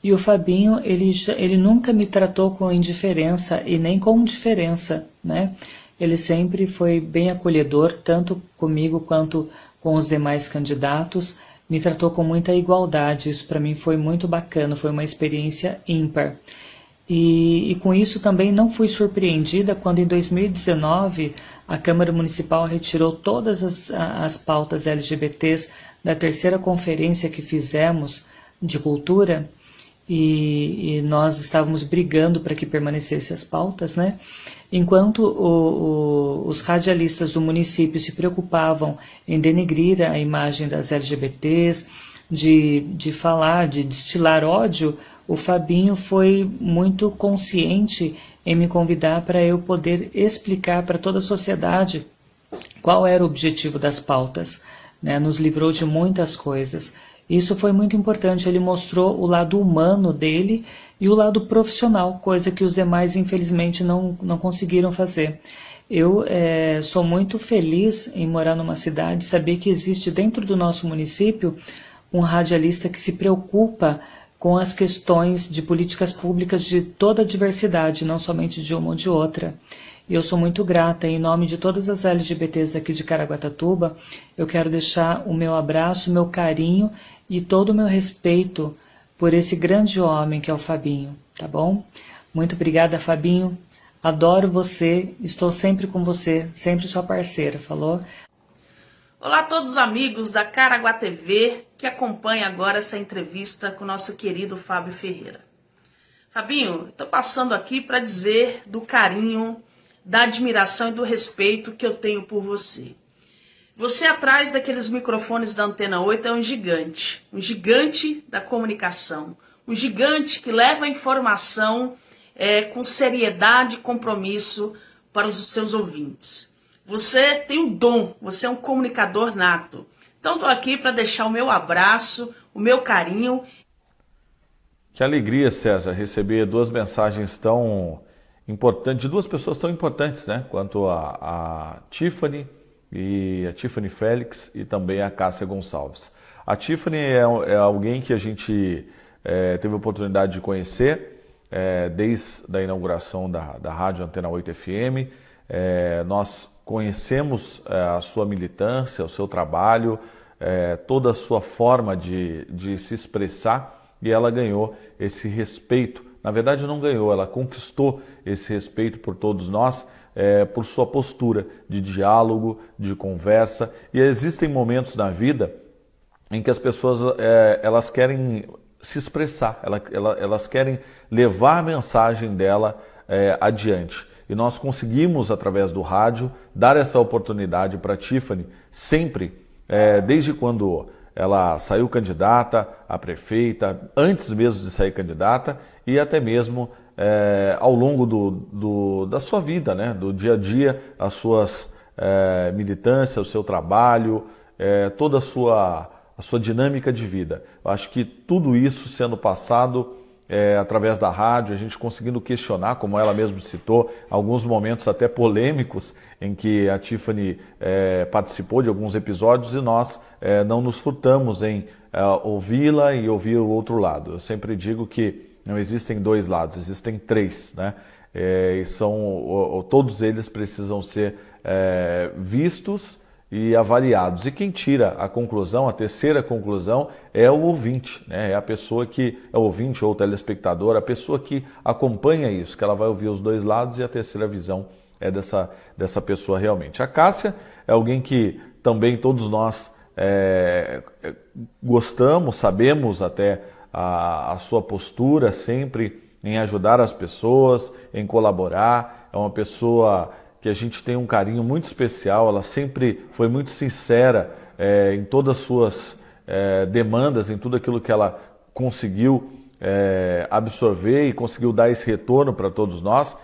E o Fabinho, ele nunca me tratou com indiferença e nem com diferença, né? Ele sempre foi bem acolhedor, tanto comigo quanto com os demais candidatos, me tratou com muita igualdade, isso para mim foi muito bacana, foi uma experiência ímpar. E com isso também não fui surpreendida quando em 2019 a Câmara Municipal retirou todas as pautas LGBTs da terceira conferência que fizemos de cultura, e nós estávamos brigando para que permanecessem as pautas, né? Enquanto os radialistas do município se preocupavam em denegrir a imagem das LGBTs, de falar, de destilar ódio, o Fabinho foi muito consciente em me convidar para eu poder explicar para toda a sociedade qual era o objetivo das pautas, né? Nos livrou de muitas coisas. Isso foi muito importante, ele mostrou o lado humano dele e o lado profissional, coisa que os demais infelizmente não conseguiram fazer. Eu sou muito feliz em morar numa cidade, saber que existe dentro do nosso município um radialista que se preocupa com as questões de políticas públicas de toda a diversidade, não somente de uma ou de outra. E eu sou muito grata, em nome de todas as LGBTs daqui de Caraguatatuba, eu quero deixar o meu abraço, o meu carinho e todo o meu respeito por esse grande homem que é o Fabinho, tá bom? Muito obrigada, Fabinho. Adoro você, estou sempre com você, sempre sua parceira, falou? Olá a todos os amigos da Caraguá TV que acompanham agora essa entrevista com o nosso querido Fábio Ferreira. Fabinho, estou passando aqui para dizer do carinho, da admiração e do respeito que eu tenho por você. Você atrás daqueles microfones da Antena 8 é um gigante da comunicação, um gigante que leva a informação com seriedade e compromisso para os seus ouvintes. Você tem um dom, você é um comunicador nato. Então estou aqui para deixar o meu abraço, o meu carinho. Que alegria, César, receber duas mensagens tão importantes, de duas pessoas tão importantes, né? Quanto a Tiffany e a Tiffany Félix e também a Cássia Gonçalves. A Tiffany é alguém que a gente teve a oportunidade de conhecer desde a inauguração da Rádio Antena 8 FM. Nós conhecemos a sua militância, o seu trabalho, toda a sua forma de se expressar, e ela ganhou esse respeito. Na verdade não ganhou, ela conquistou esse respeito por todos nós, por sua postura de diálogo, de conversa. E existem momentos na vida em que as pessoas elas querem se expressar, elas querem levar a mensagem dela adiante. E nós conseguimos, através do rádio, dar essa oportunidade para a Tiffany, sempre, desde quando ela saiu candidata a prefeita, antes mesmo de sair candidata, e até mesmo ao longo da sua vida, né? Do dia a dia, as suas militâncias, o seu trabalho, toda a sua dinâmica de vida. Eu acho que tudo isso sendo passado através da rádio, a gente conseguindo questionar, como ela mesma citou, alguns momentos até polêmicos em que a Tiffany participou de alguns episódios, e nós não nos furtamos em ouvi-la e ouvir o outro lado. Eu sempre digo que não existem dois lados, existem três, né? E todos eles precisam ser vistos e avaliados. E quem tira a conclusão, a terceira conclusão, é o ouvinte, né? É a pessoa que é o ouvinte ou o telespectador, a pessoa que acompanha isso, que ela vai ouvir os dois lados, e a terceira visão é dessa pessoa realmente. A Cássia é alguém que também todos nós gostamos, sabemos até a sua postura sempre em ajudar as pessoas, em colaborar. É uma pessoa que a gente tem um carinho muito especial, ela sempre foi muito sincera em todas as suas demandas, em tudo aquilo que ela conseguiu absorver e conseguiu dar esse retorno para todos nós,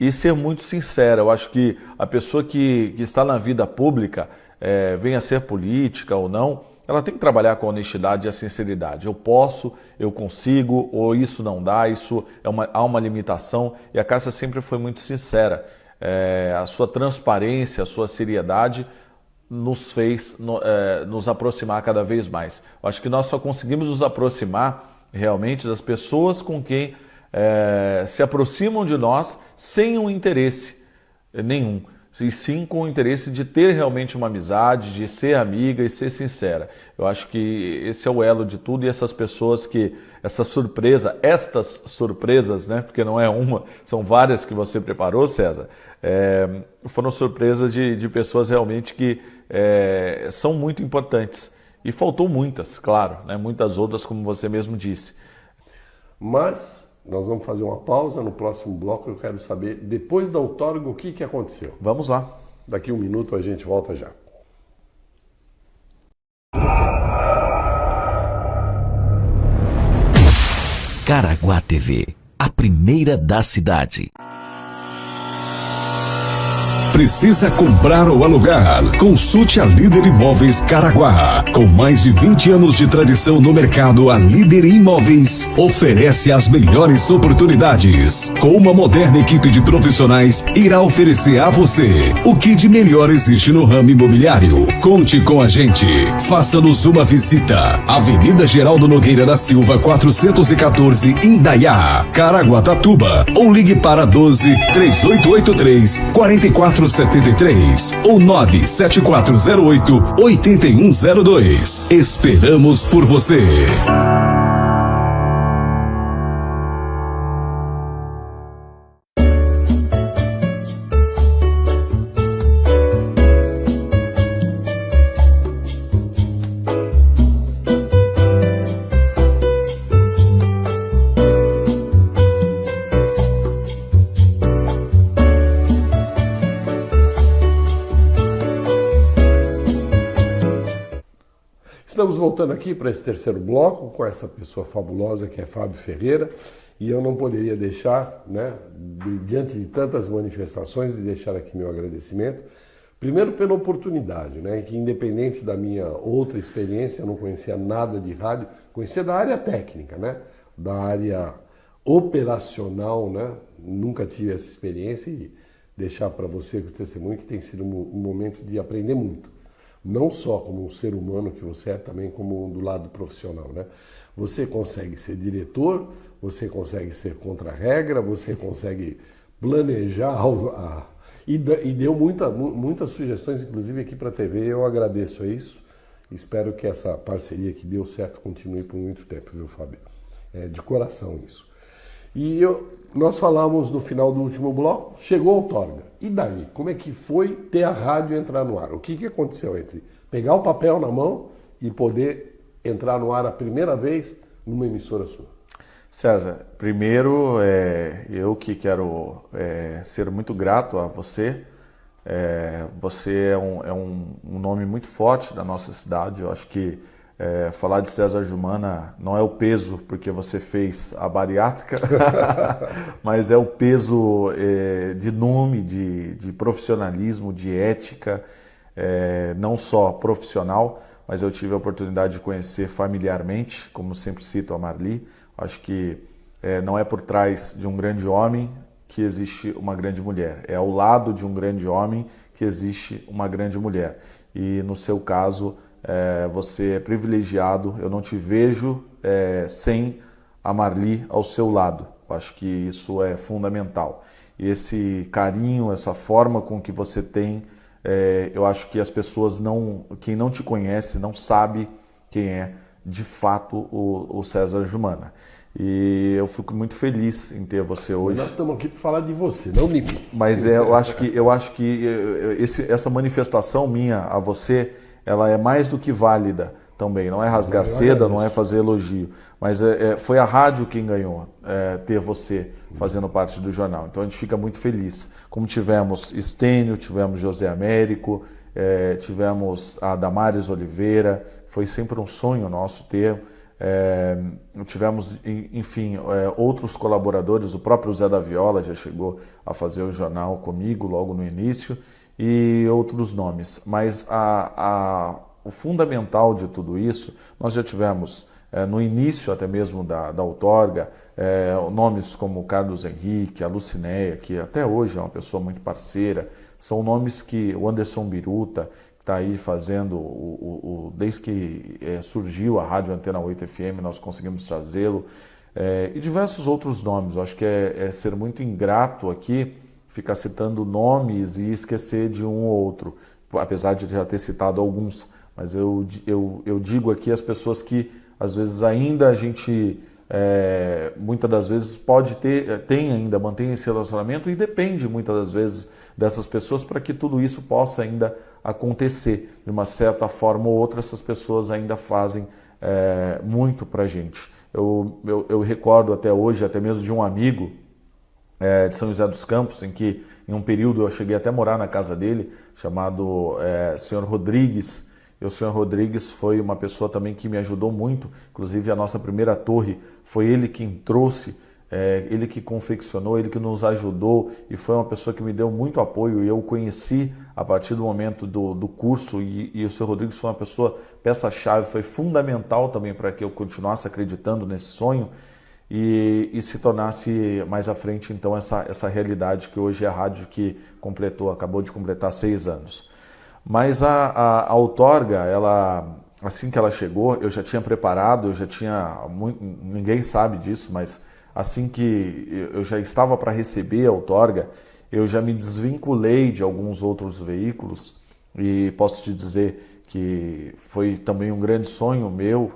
e ser muito sincera. Eu acho que a pessoa que está na vida pública, venha ser política ou não, ela tem que trabalhar com a honestidade e a sinceridade. Eu posso, eu consigo, ou isso não dá, há uma limitação, e a Cássia sempre foi muito sincera. A sua transparência, a sua seriedade nos fez nos aproximar cada vez mais. Eu acho que nós só conseguimos nos aproximar realmente das pessoas com quem se aproximam de nós sem um interesse nenhum. e sim com o interesse de ter realmente uma amizade, de ser amiga e ser sincera. Eu acho que esse é o elo de tudo, e essas pessoas que, estas surpresas, né, porque não é uma, são várias que você preparou, César, foram surpresas de pessoas realmente que são muito importantes. E faltou muitas, claro, né, muitas outras, como você mesmo disse. Mas nós vamos fazer uma pausa. No próximo bloco eu quero saber, depois da outorga, o que aconteceu. Vamos lá. Daqui um minuto a gente volta já. Caraguá TV, a primeira da cidade. Precisa comprar ou alugar? Consulte a Líder Imóveis Caraguá. Com mais de 20 anos de tradição no mercado, a Líder Imóveis oferece as melhores oportunidades. Com uma moderna equipe de profissionais, irá oferecer a você o que de melhor existe no ramo imobiliário. Conte com a gente. Faça-nos uma visita. Avenida Geraldo Nogueira da Silva, 414, Indaiá, Caraguatatuba. Ou ligue para 12 3883 4473 ou 97408 8102. Esperamos por você. Estamos voltando aqui para esse terceiro bloco com essa pessoa fabulosa que é Fábio Ferreira, e eu não poderia deixar, né, diante de tantas manifestações, de deixar aqui meu agradecimento, primeiro pela oportunidade, né, que independente da minha outra experiência, eu não conhecia nada de rádio, conhecia da área técnica, né, da área operacional, né, nunca tive essa experiência, e deixar para você o testemunho que tem sido um momento de aprender muito. Não só como um ser humano que você é, também como do lado profissional, né? Você consegue ser diretor, você consegue ser contra-regra, você consegue planejar e deu muitas sugestões, inclusive aqui para a TV. Eu agradeço a isso. Espero que essa parceria que deu certo continue por muito tempo, viu, Fábio? De coração isso. E nós falamos no final do último bloco, chegou a outorga. E daí? Como é que foi ter a rádio entrar no ar? O que aconteceu entre pegar o papel na mão e poder entrar no ar a primeira vez numa emissora sua? César, primeiro eu que quero ser muito grato a você. Você é um nome muito forte da nossa cidade. Eu acho que falar de César Jumana não é o peso porque você fez a bariátrica, mas é o peso de nome, de profissionalismo, de ética, não só profissional, mas eu tive a oportunidade de conhecer familiarmente, como sempre cito a Marli. Acho que não é por trás de um grande homem que existe uma grande mulher, é ao lado de um grande homem que existe uma grande mulher. E no seu caso, você é privilegiado, eu não te vejo sem a Marli ao seu lado. Eu acho que isso é fundamental. E esse carinho, essa forma com que você tem, eu acho que as pessoas quem não te conhece não sabe quem é de fato o César Jumana. E eu fico muito feliz em ter você hoje. Nós estamos aqui para falar de você, não de mim. Mas eu acho que essa manifestação minha a você, ela é mais do que válida também. Não é rasgar seda, não é fazer elogio. Mas foi a rádio quem ganhou ter você fazendo parte do jornal. Então a gente fica muito feliz. Como tivemos Estênio, tivemos José Américo, tivemos a Damares Oliveira. Foi sempre um sonho nosso ter. Tivemos, enfim, outros colaboradores. O próprio Zé da Viola já chegou a fazer o jornal comigo logo no início. E outros nomes, mas o fundamental de tudo isso, nós já tivemos no início até mesmo da outorga, nomes como o Carlos Henrique, a Lucinéia, que até hoje é uma pessoa muito parceira, são nomes que o Anderson Biruta, que está aí fazendo, desde que surgiu a Rádio Antena 8 FM, nós conseguimos trazê-lo, e diversos outros nomes. Eu acho que é ser muito ingrato aqui ficar citando nomes e esquecer de um ou outro, apesar de já ter citado alguns, mas eu digo aqui as pessoas que às vezes ainda a gente, muitas das vezes mantém esse relacionamento e depende muitas das vezes dessas pessoas para que tudo isso possa ainda acontecer. De uma certa forma ou outra, essas pessoas ainda fazem muito para a gente. Eu recordo até hoje, até mesmo de um amigo de São José dos Campos, em que em um período eu cheguei até a morar na casa dele, chamado Sr. Rodrigues. E o Sr. Rodrigues foi uma pessoa também que me ajudou muito, inclusive a nossa primeira torre foi ele quem trouxe, ele que confeccionou, ele que nos ajudou e foi uma pessoa que me deu muito apoio e eu o conheci a partir do momento do curso e o Sr. Rodrigues foi uma pessoa, peça-chave, foi fundamental também para que eu continuasse acreditando nesse sonho e se tornasse mais à frente então essa realidade que hoje é a rádio que acabou de completar 6 anos. Mas a outorga, assim que ela chegou, eu já tinha preparado, ninguém sabe disso, mas assim que eu já estava para receber a outorga, eu já me desvinculei de alguns outros veículos e posso te dizer que foi também um grande sonho meu,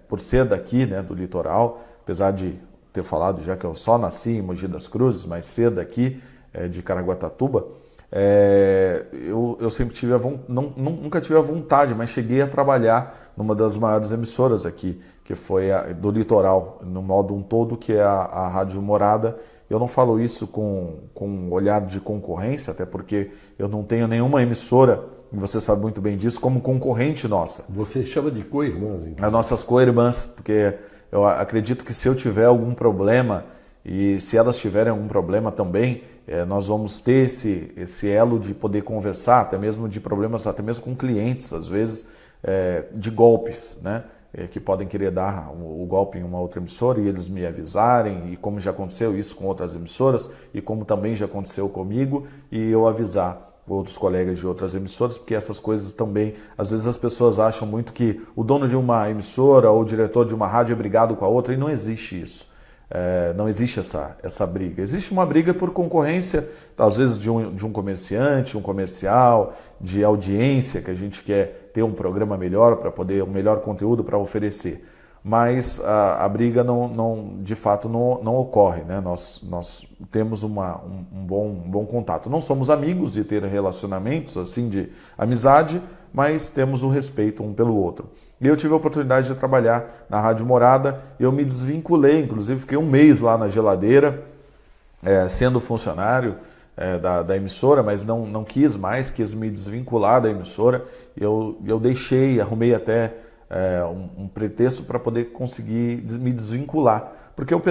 por ser daqui, né, do litoral, apesar de ter falado já que eu só nasci em Mogi das Cruzes, mas ser daqui, de Caraguatatuba, eu sempre nunca tive a vontade, mas cheguei a trabalhar numa das maiores emissoras aqui, que foi do litoral, no modo um todo, que é a Rádio Morada. Eu não falo isso com um olhar de concorrência, até porque eu não tenho nenhuma emissora, e você sabe muito bem disso, como concorrente nossa. Você chama de co-irmãs, então? As nossas co-irmãs, porque eu acredito que se eu tiver algum problema, e se elas tiverem algum problema também, nós vamos ter esse elo de poder conversar, até mesmo de problemas, até mesmo com clientes, às vezes, de golpes, né? Que podem querer dar o golpe em uma outra emissora e eles me avisarem, e como já aconteceu isso com outras emissoras, e como também já aconteceu comigo, e eu avisar outros colegas de outras emissoras, porque essas coisas também, às vezes as pessoas acham muito que o dono de uma emissora ou o diretor de uma rádio é brigado com a outra, e não existe isso. Não existe essa briga. Existe uma briga por concorrência, às vezes de um comerciante, um comercial, de audiência, que a gente quer ter um programa melhor para poder, um melhor conteúdo para oferecer. Mas a briga de fato não ocorre, né? Nós temos um bom contato. Não somos amigos de ter relacionamentos assim de amizade, mas temos o respeito um pelo outro. E eu tive a oportunidade de trabalhar na Rádio Morada, eu me desvinculei, inclusive fiquei 1 mês lá na geladeira, sendo funcionário da emissora, mas não quis mais, quis me desvincular da emissora. Eu deixei, arrumei até um pretexto para poder conseguir me desvincular. Porque eu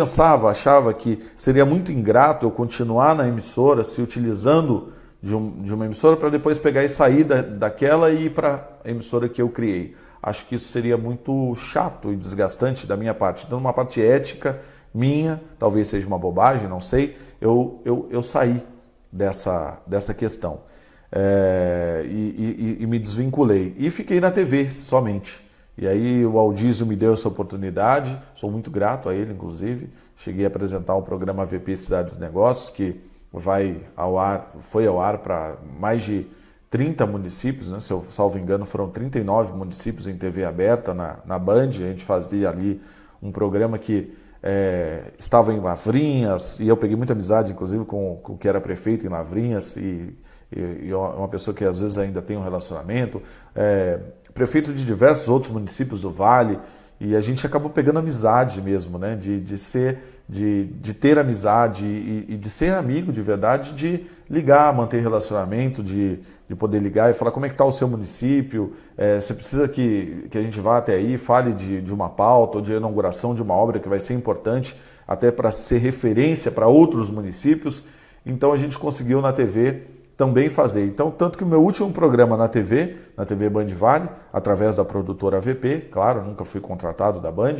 achava que seria muito ingrato eu continuar na emissora, se utilizando de uma emissora para depois pegar e sair daquela e ir para a emissora que eu criei. Acho que isso seria muito chato e desgastante da minha parte. Então, uma parte ética minha, talvez seja uma bobagem, não sei, eu saí dessa questão e me desvinculei. E fiquei na TV somente. E aí o Aldísio me deu essa oportunidade, sou muito grato a ele, inclusive. Cheguei a apresentar o programa VP Cidades e Negócios, que foi ao ar para mais de 30 municípios, né? Se eu salvo engano, foram 39 municípios em TV aberta na Band. A gente fazia ali um programa que estava em Lavrinhas, e eu peguei muita amizade, inclusive, com o que era prefeito em Lavrinhas, e uma pessoa que às vezes ainda tem um relacionamento, prefeito de diversos outros municípios do Vale, e a gente acabou pegando amizade mesmo, né? De ter amizade e de ser amigo de verdade, de ligar, manter relacionamento, de poder ligar e falar como é que está o seu município, você precisa que a gente vá até aí, fale de uma pauta ou de inauguração de uma obra que vai ser importante, até para ser referência para outros municípios. Então a gente conseguiu na TV também fazer. Então, tanto que o meu último programa na TV Band Vale, através da produtora VP, claro, nunca fui contratado da Band,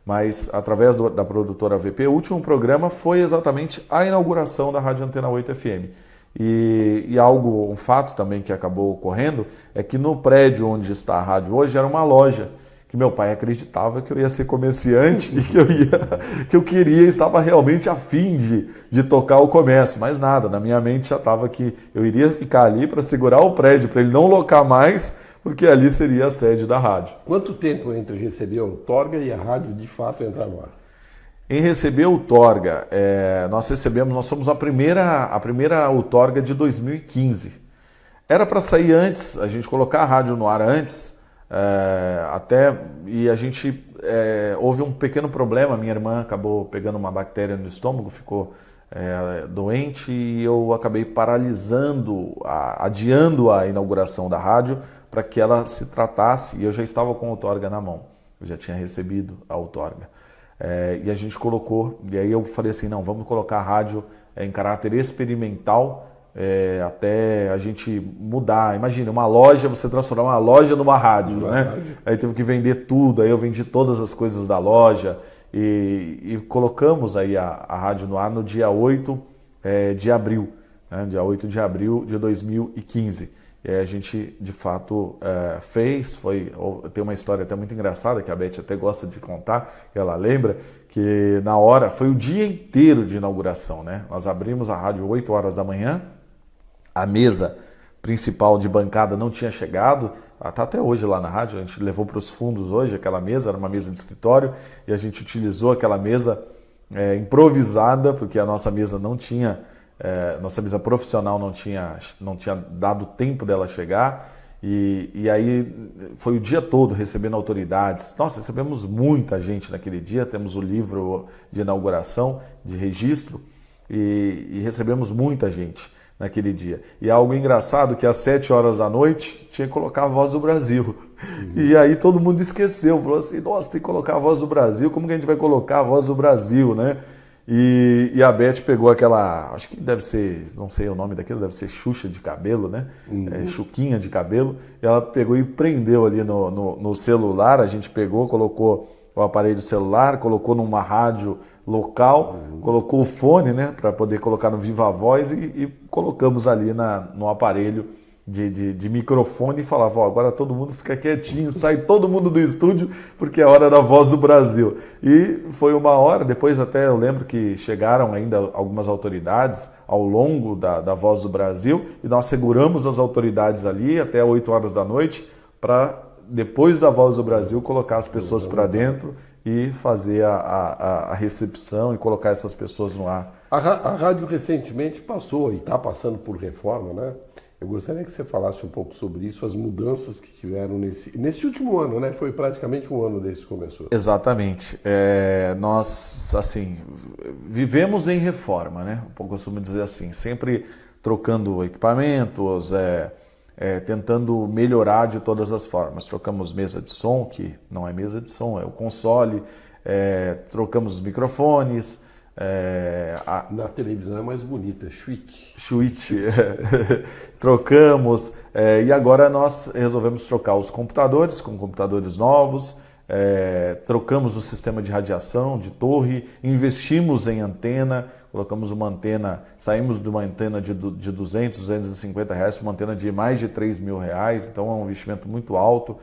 mas através da produtora VP, o último programa foi exatamente a inauguração da Rádio Antena 8 FM. E um fato também que acabou ocorrendo, é que no prédio onde está a rádio hoje era uma loja que meu pai acreditava que eu ia ser comerciante e que eu queria, estava realmente a fim de tocar o comércio, mas nada, na minha mente já estava que eu iria ficar ali para segurar o prédio, para ele não locar mais, porque ali seria a sede da rádio. Quanto tempo entre receber a outorga e a rádio de fato entrar no ar? Em receber a outorga, nós somos a primeira outorga de 2015. Era para sair antes, a gente colocar a rádio no ar antes, e a gente houve um pequeno problema. Minha irmã acabou pegando uma bactéria no estômago, ficou doente, e eu acabei paralisando, adiando a inauguração da rádio para que ela se tratasse, e eu já estava com a outorga na mão, eu já tinha recebido a outorga. E a gente colocou, e aí eu falei assim, não, vamos colocar a rádio em caráter experimental, até a gente mudar. Imagina, uma loja, você transformar uma loja numa rádio, né? Aí teve que vender tudo, aí eu vendi todas as coisas da loja e colocamos aí a rádio no ar no dia 8 de abril, né? Dia 8 de abril de 2015. E aí a gente, de fato, tem uma história até muito engraçada, que a Beth até gosta de contar, que ela lembra, que na hora, foi o dia inteiro de inauguração, né? Nós abrimos a rádio 8 horas da manhã, a mesa principal de bancada não tinha chegado, está até hoje lá na rádio, a gente levou para os fundos hoje aquela mesa, era uma mesa de escritório, e a gente utilizou aquela mesa improvisada, porque a nossa mesa não tinha, nossa mesa profissional não tinha dado tempo dela chegar, e aí foi o dia todo recebendo autoridades. Nossa, recebemos muita gente naquele dia, temos o livro de inauguração, de registro, e recebemos muita gente naquele dia. E algo engraçado que às 7 horas da noite tinha que colocar a Voz do Brasil. E aí todo mundo esqueceu, falou assim, nossa, tem que colocar a Voz do Brasil, como que a gente vai colocar a Voz do Brasil, né? E a Beth pegou aquela, acho que deve ser, não sei o nome daquilo, deve ser Xuxa de cabelo, né? Chuquinha de cabelo. E ela pegou e prendeu ali no celular, a gente pegou, colocou o aparelho celular, colocou numa rádio local, colocou o fone, né, para poder colocar no Viva Voz e colocamos ali no aparelho de microfone e falava, agora todo mundo fica quietinho, sai todo mundo do estúdio porque é a hora da Voz do Brasil. E foi uma hora, depois até eu lembro que chegaram ainda algumas autoridades ao longo da Voz do Brasil e nós seguramos as autoridades ali até 8 horas da noite para depois da Voz do Brasil colocar as pessoas para dentro e fazer a recepção e colocar essas pessoas no ar. A rádio recentemente passou e está passando por reforma, né? Eu gostaria que você falasse um pouco sobre isso, as mudanças que tiveram nesse último ano, né? Foi praticamente um ano desde que começou. Exatamente. Nós, assim, vivemos em reforma, né? Eu costumo dizer assim, sempre trocando equipamentos, tentando melhorar de todas as formas. Trocamos mesa de som, que não é mesa de som, é o console, trocamos os microfones. Na televisão é mais bonita, Switch. Trocamos, e agora nós resolvemos trocar os computadores com computadores novos, trocamos o sistema de radiação, de torre, investimos em antena, colocamos uma antena, saímos de uma antena de 200, 250 reais para uma antena de mais de 3 mil reais, então é um investimento muito alto.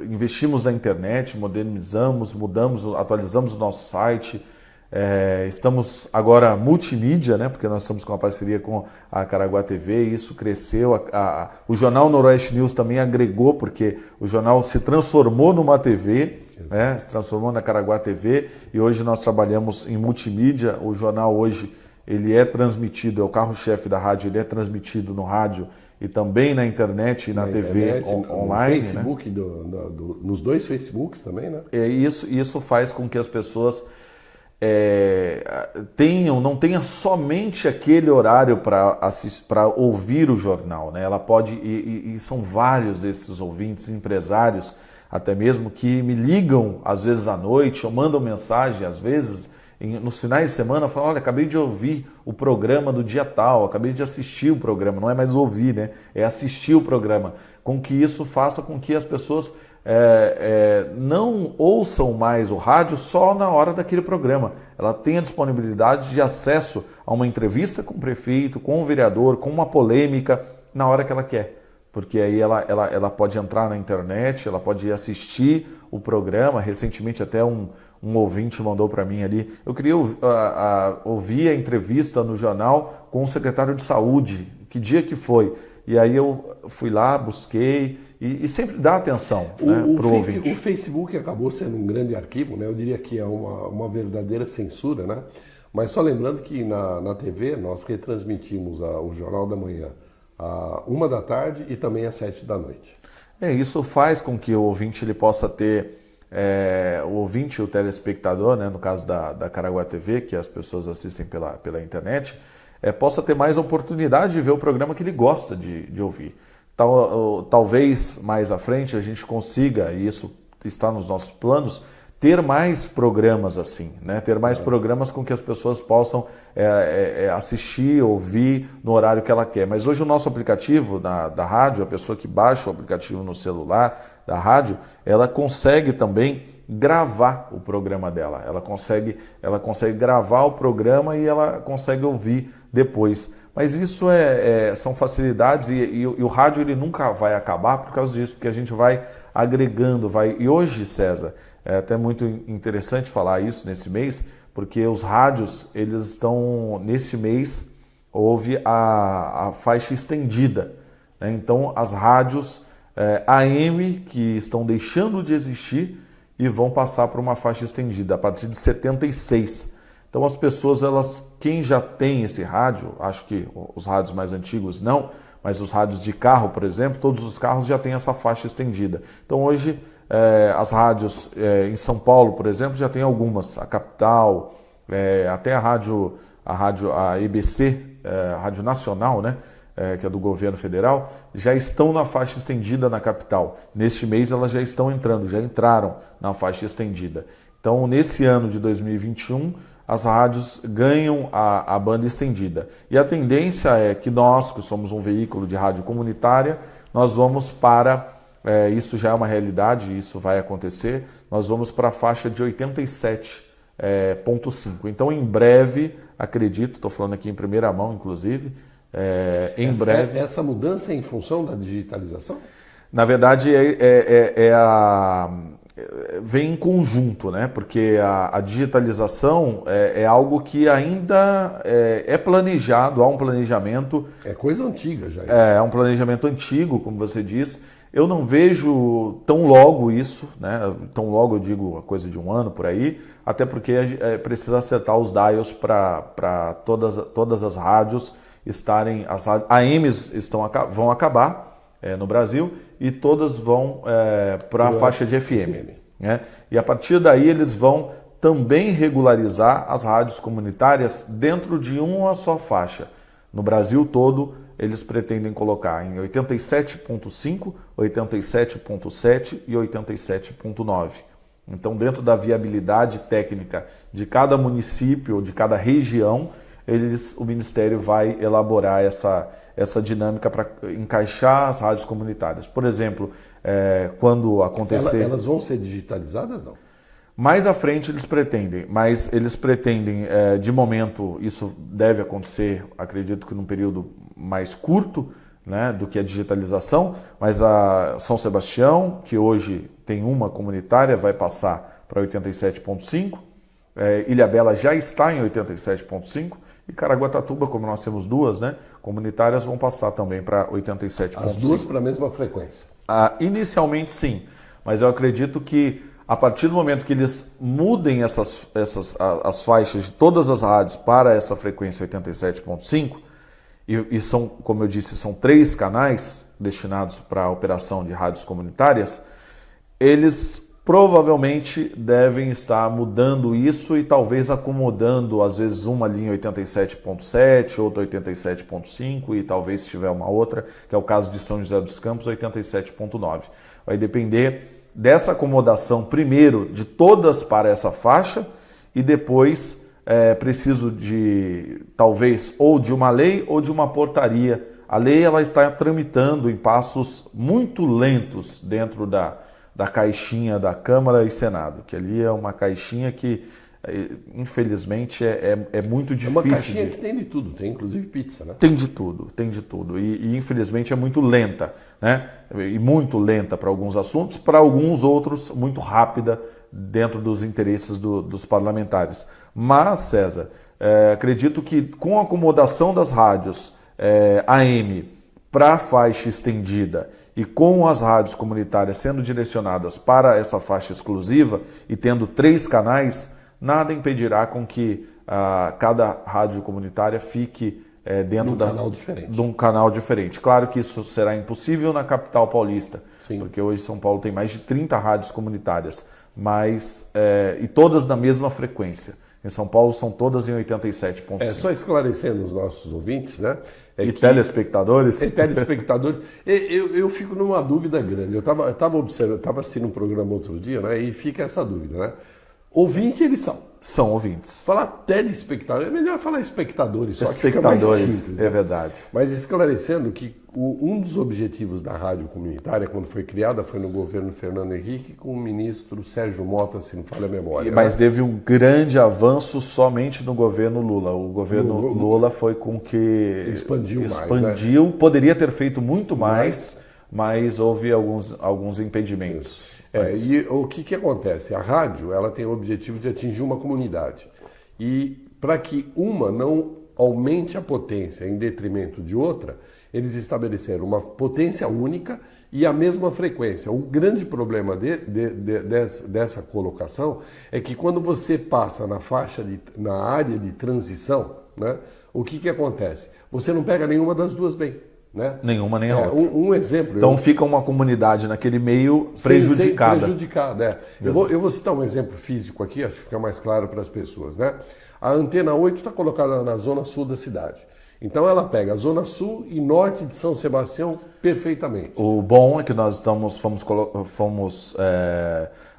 Investimos na internet, modernizamos, mudamos, atualizamos o nosso site. Estamos agora multimídia, né, porque nós estamos com uma parceria com a Caraguá TV, e isso cresceu. O Jornal Noroeste News também agregou, porque o jornal se transformou numa TV, né, se transformou na Caraguá TV, e hoje nós trabalhamos em multimídia. O jornal hoje ele é transmitido, é o carro-chefe da rádio, ele é transmitido no rádio e também na internet e na TV online. No Facebook, né? Nos dois Facebooks também, né? Isso faz com que as pessoas não tenha somente aquele horário para ouvir o jornal, né? Ela pode, e são vários desses ouvintes, empresários até mesmo, que me ligam às vezes à noite ou mandam mensagem às vezes nos finais de semana, falam, olha, acabei de ouvir o programa do dia tal, acabei de assistir o programa, não é mais ouvir, né? É assistir o programa, com que isso faça com que as pessoas não ouçam mais o rádio só na hora daquele programa. Ela tem a disponibilidade de acesso a uma entrevista com o prefeito, com o vereador, com uma polêmica, na hora que ela quer. porque aí ela pode entrar na internet, ela pode assistir o programa. Recentemente até um ouvinte mandou para mim ali, eu queria ouvir a entrevista no jornal com o secretário de saúde, que dia que foi? E aí eu fui lá, busquei, e sempre dá atenção para o ouvinte. O Facebook acabou sendo um grande arquivo, né? Eu diria que é uma verdadeira censura, né? Mas só lembrando que na TV nós retransmitimos o Jornal da Manhã à 1 da tarde e também às 7 da noite. Isso faz com que o ouvinte ele possa ter, o ouvinte, o telespectador, né, no caso da Caraguá TV, que as pessoas assistem pela internet, possa ter mais oportunidade de ver o programa que ele gosta de ouvir. Talvez mais à frente a gente consiga, e isso está nos nossos planos, ter mais programas assim, né? Ter mais programas com que as pessoas possam assistir, ouvir no horário que ela quer. Mas hoje o nosso aplicativo da rádio, a pessoa que baixa o aplicativo no celular da rádio, ela consegue também gravar o programa dela. Ela consegue gravar o programa e ela consegue ouvir depois. Mas isso são facilidades e o rádio ele nunca vai acabar por causa disso, porque a gente vai agregando. E hoje, César, é até muito interessante falar isso nesse mês, porque os rádios, eles estão, nesse mês, houve a faixa estendida, né? Então, as rádios AM que estão deixando de existir e vão passar para uma faixa estendida a partir de 76. Então as pessoas, quem já tem esse rádio, acho que os rádios mais antigos não, mas os rádios de carro, por exemplo, todos os carros já têm essa faixa estendida. Então hoje as rádios em São Paulo, por exemplo, já tem algumas, a Capital, até a EBC, a Rádio Nacional, né? Que é do governo federal, já estão na faixa estendida na capital. Neste mês elas já entraram na faixa estendida. Então, nesse ano de 2021, as rádios ganham a banda estendida. E a tendência é que nós, que somos um veículo de rádio comunitária, nós vamos isso já é uma realidade, isso vai acontecer, nós vamos para a faixa de 87,5. Então, em breve, acredito, estou falando aqui em primeira mão, inclusive, em breve. Essa mudança é em função da digitalização? Na verdade, vem em conjunto, né? Porque a digitalização é algo que ainda é planejado, há um planejamento. É coisa antiga já. É um planejamento antigo, como você diz. Eu não vejo tão logo isso, né? Tão logo eu digo a coisa de um ano por aí, até porque precisa acertar os dials para todas as rádios estarem, as AMs vão acabar no Brasil e todas vão para a faixa de FM. Né? E a partir daí eles vão também regularizar as rádios comunitárias dentro de uma só faixa. No Brasil todo, eles pretendem colocar em 87.5, 87.7 e 87.9. Então, dentro da viabilidade técnica de cada município ou de cada região, o Ministério vai elaborar essa dinâmica para encaixar as rádios comunitárias. Por exemplo, quando acontecer... Elas vão ser digitalizadas, não? Mais à frente eles pretendem, mas eles pretendem, de momento, isso deve acontecer, acredito que num período mais curto, né, do que a digitalização, mas a São Sebastião, que hoje tem uma comunitária, vai passar para 87.5, Ilhabela já está em 87.5, e Caraguatatuba, como nós temos duas, né, comunitárias, vão passar também para 87.5. As duas para a mesma frequência? Inicialmente sim, mas eu acredito que a partir do momento que eles mudem as faixas de todas as rádios para essa frequência 87.5, e são, como eu disse, são 3 canais destinados para a operação de rádios comunitárias, eles provavelmente devem estar mudando isso e talvez acomodando, às vezes, uma linha 87.7, outra 87.5 e talvez, se tiver uma outra, que é o caso de São José dos Campos, 87.9. Vai depender dessa acomodação, primeiro, de todas para essa faixa e depois preciso de, talvez, ou de uma lei ou de uma portaria. A lei ela está tramitando em passos muito lentos dentro da caixinha da Câmara e Senado, que ali é uma caixinha que infelizmente é muito É difícil. uma caixinha que tem de tudo, tem inclusive pizza, né? Tem de tudo, tem de tudo. E infelizmente é muito lenta, né? E muito lenta para alguns assuntos, para alguns outros muito rápida dentro dos interesses dos parlamentares. Mas, César, acredito que com a acomodação das rádios AM para a faixa estendida e com as rádios comunitárias sendo direcionadas para essa faixa exclusiva e tendo 3 canais, nada impedirá com que cada rádio comunitária fique dentro de um canal diferente. Claro que isso será impossível na capital paulista, Sim. porque hoje São Paulo tem mais de 30 rádios comunitárias, mas e todas na mesma frequência. Em São Paulo são todas em 87,5. Só esclarecendo os nossos ouvintes, né? Telespectadores? Telespectadores. Eu fico numa dúvida grande. Eu estava observando, estava assistindo um programa outro dia, né? E fica essa dúvida, né? Ouvinte eles são. São ouvintes. Falar telespectador, é melhor falar espectadores, só que fica mais simples, né? É verdade. Mas esclarecendo que um dos objetivos da rádio comunitária, quando foi criada, foi no governo Fernando Henrique, com o ministro Sérgio Mota, se não falha a memória. Mas teve um grande avanço somente no governo Lula. O governo Lula foi com que expandiu mais, né? Poderia ter feito muito mais, mas houve alguns impedimentos. E o que acontece? A rádio ela tem o objetivo de atingir uma comunidade. E para que uma não aumente a potência em detrimento de outra, eles estabeleceram uma potência única e a mesma frequência. O grande problema dessa colocação é que quando você passa na área de transição, né, o que acontece? Você não pega nenhuma das duas bem. Né? Nenhuma nem a outra. Um exemplo. Então fica uma comunidade naquele meio prejudicada. Prejudicada. Eu vou citar um exemplo físico aqui, acho que fica mais claro para as pessoas. Né? A Antena 8 está colocada na zona sul da cidade. Então ela pega a zona sul e norte de São Sebastião perfeitamente. O bom é que nós fomos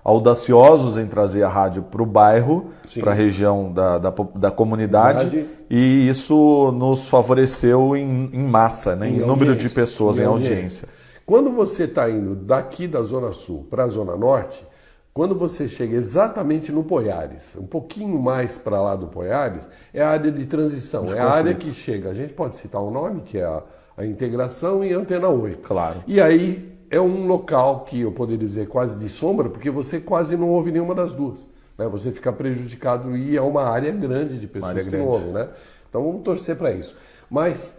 audaciosos em trazer a rádio para o bairro, para a região da comunidade, e isso nos favoreceu em massa, né? em número de pessoas em audiência. Quando você está indo daqui da Zona Sul para a Zona Norte, quando você chega exatamente no Poiares, um pouquinho mais para lá do Poiares, é a área de transição, é a área que chega. A gente pode citar o nome, que é a Integração e a Antena 8. Claro. E aí é um local que eu poderia dizer quase de sombra, porque você quase não ouve nenhuma das duas. Né? Você fica prejudicado e é uma área grande de pessoas que não ouvem. Né? Então vamos torcer para isso. Mas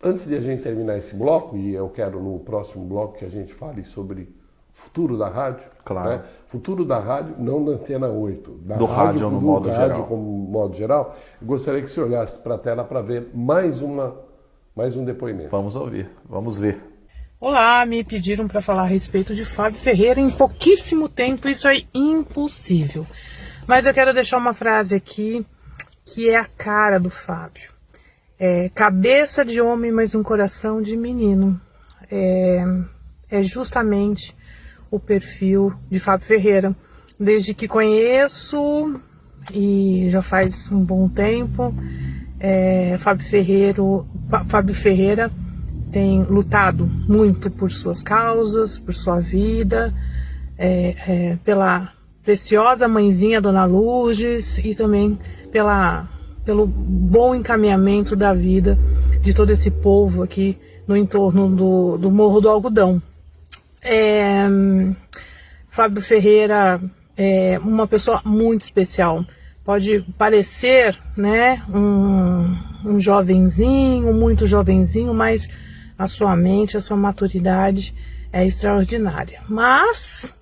antes de a gente terminar esse bloco, e eu quero no próximo bloco que a gente fale sobre futuro da rádio. Claro. Né? Futuro da rádio, não da Antena 8. Do rádio no modo geral. Como modo geral. Eu gostaria que você olhasse para a tela para ver mais um depoimento. Vamos ouvir, vamos ver. Olá, me pediram para falar a respeito de Fábio Ferreira em pouquíssimo tempo, isso é impossível. Mas eu quero deixar uma frase aqui que é a cara do Fábio. Cabeça de homem, mas um coração de menino. É justamente o perfil de Fábio Ferreira. Desde que conheço, e já faz um bom tempo, Fábio Ferreira tem lutado muito por suas causas, por sua vida, pela preciosa mãezinha Dona Lourdes e também pelo bom encaminhamento da vida de todo esse povo aqui no entorno do Morro do Algodão. Fábio Ferreira é uma pessoa muito especial. Pode parecer, né, um jovenzinho, muito jovenzinho, mas a sua mente, a sua maturidade é extraordinária. Mas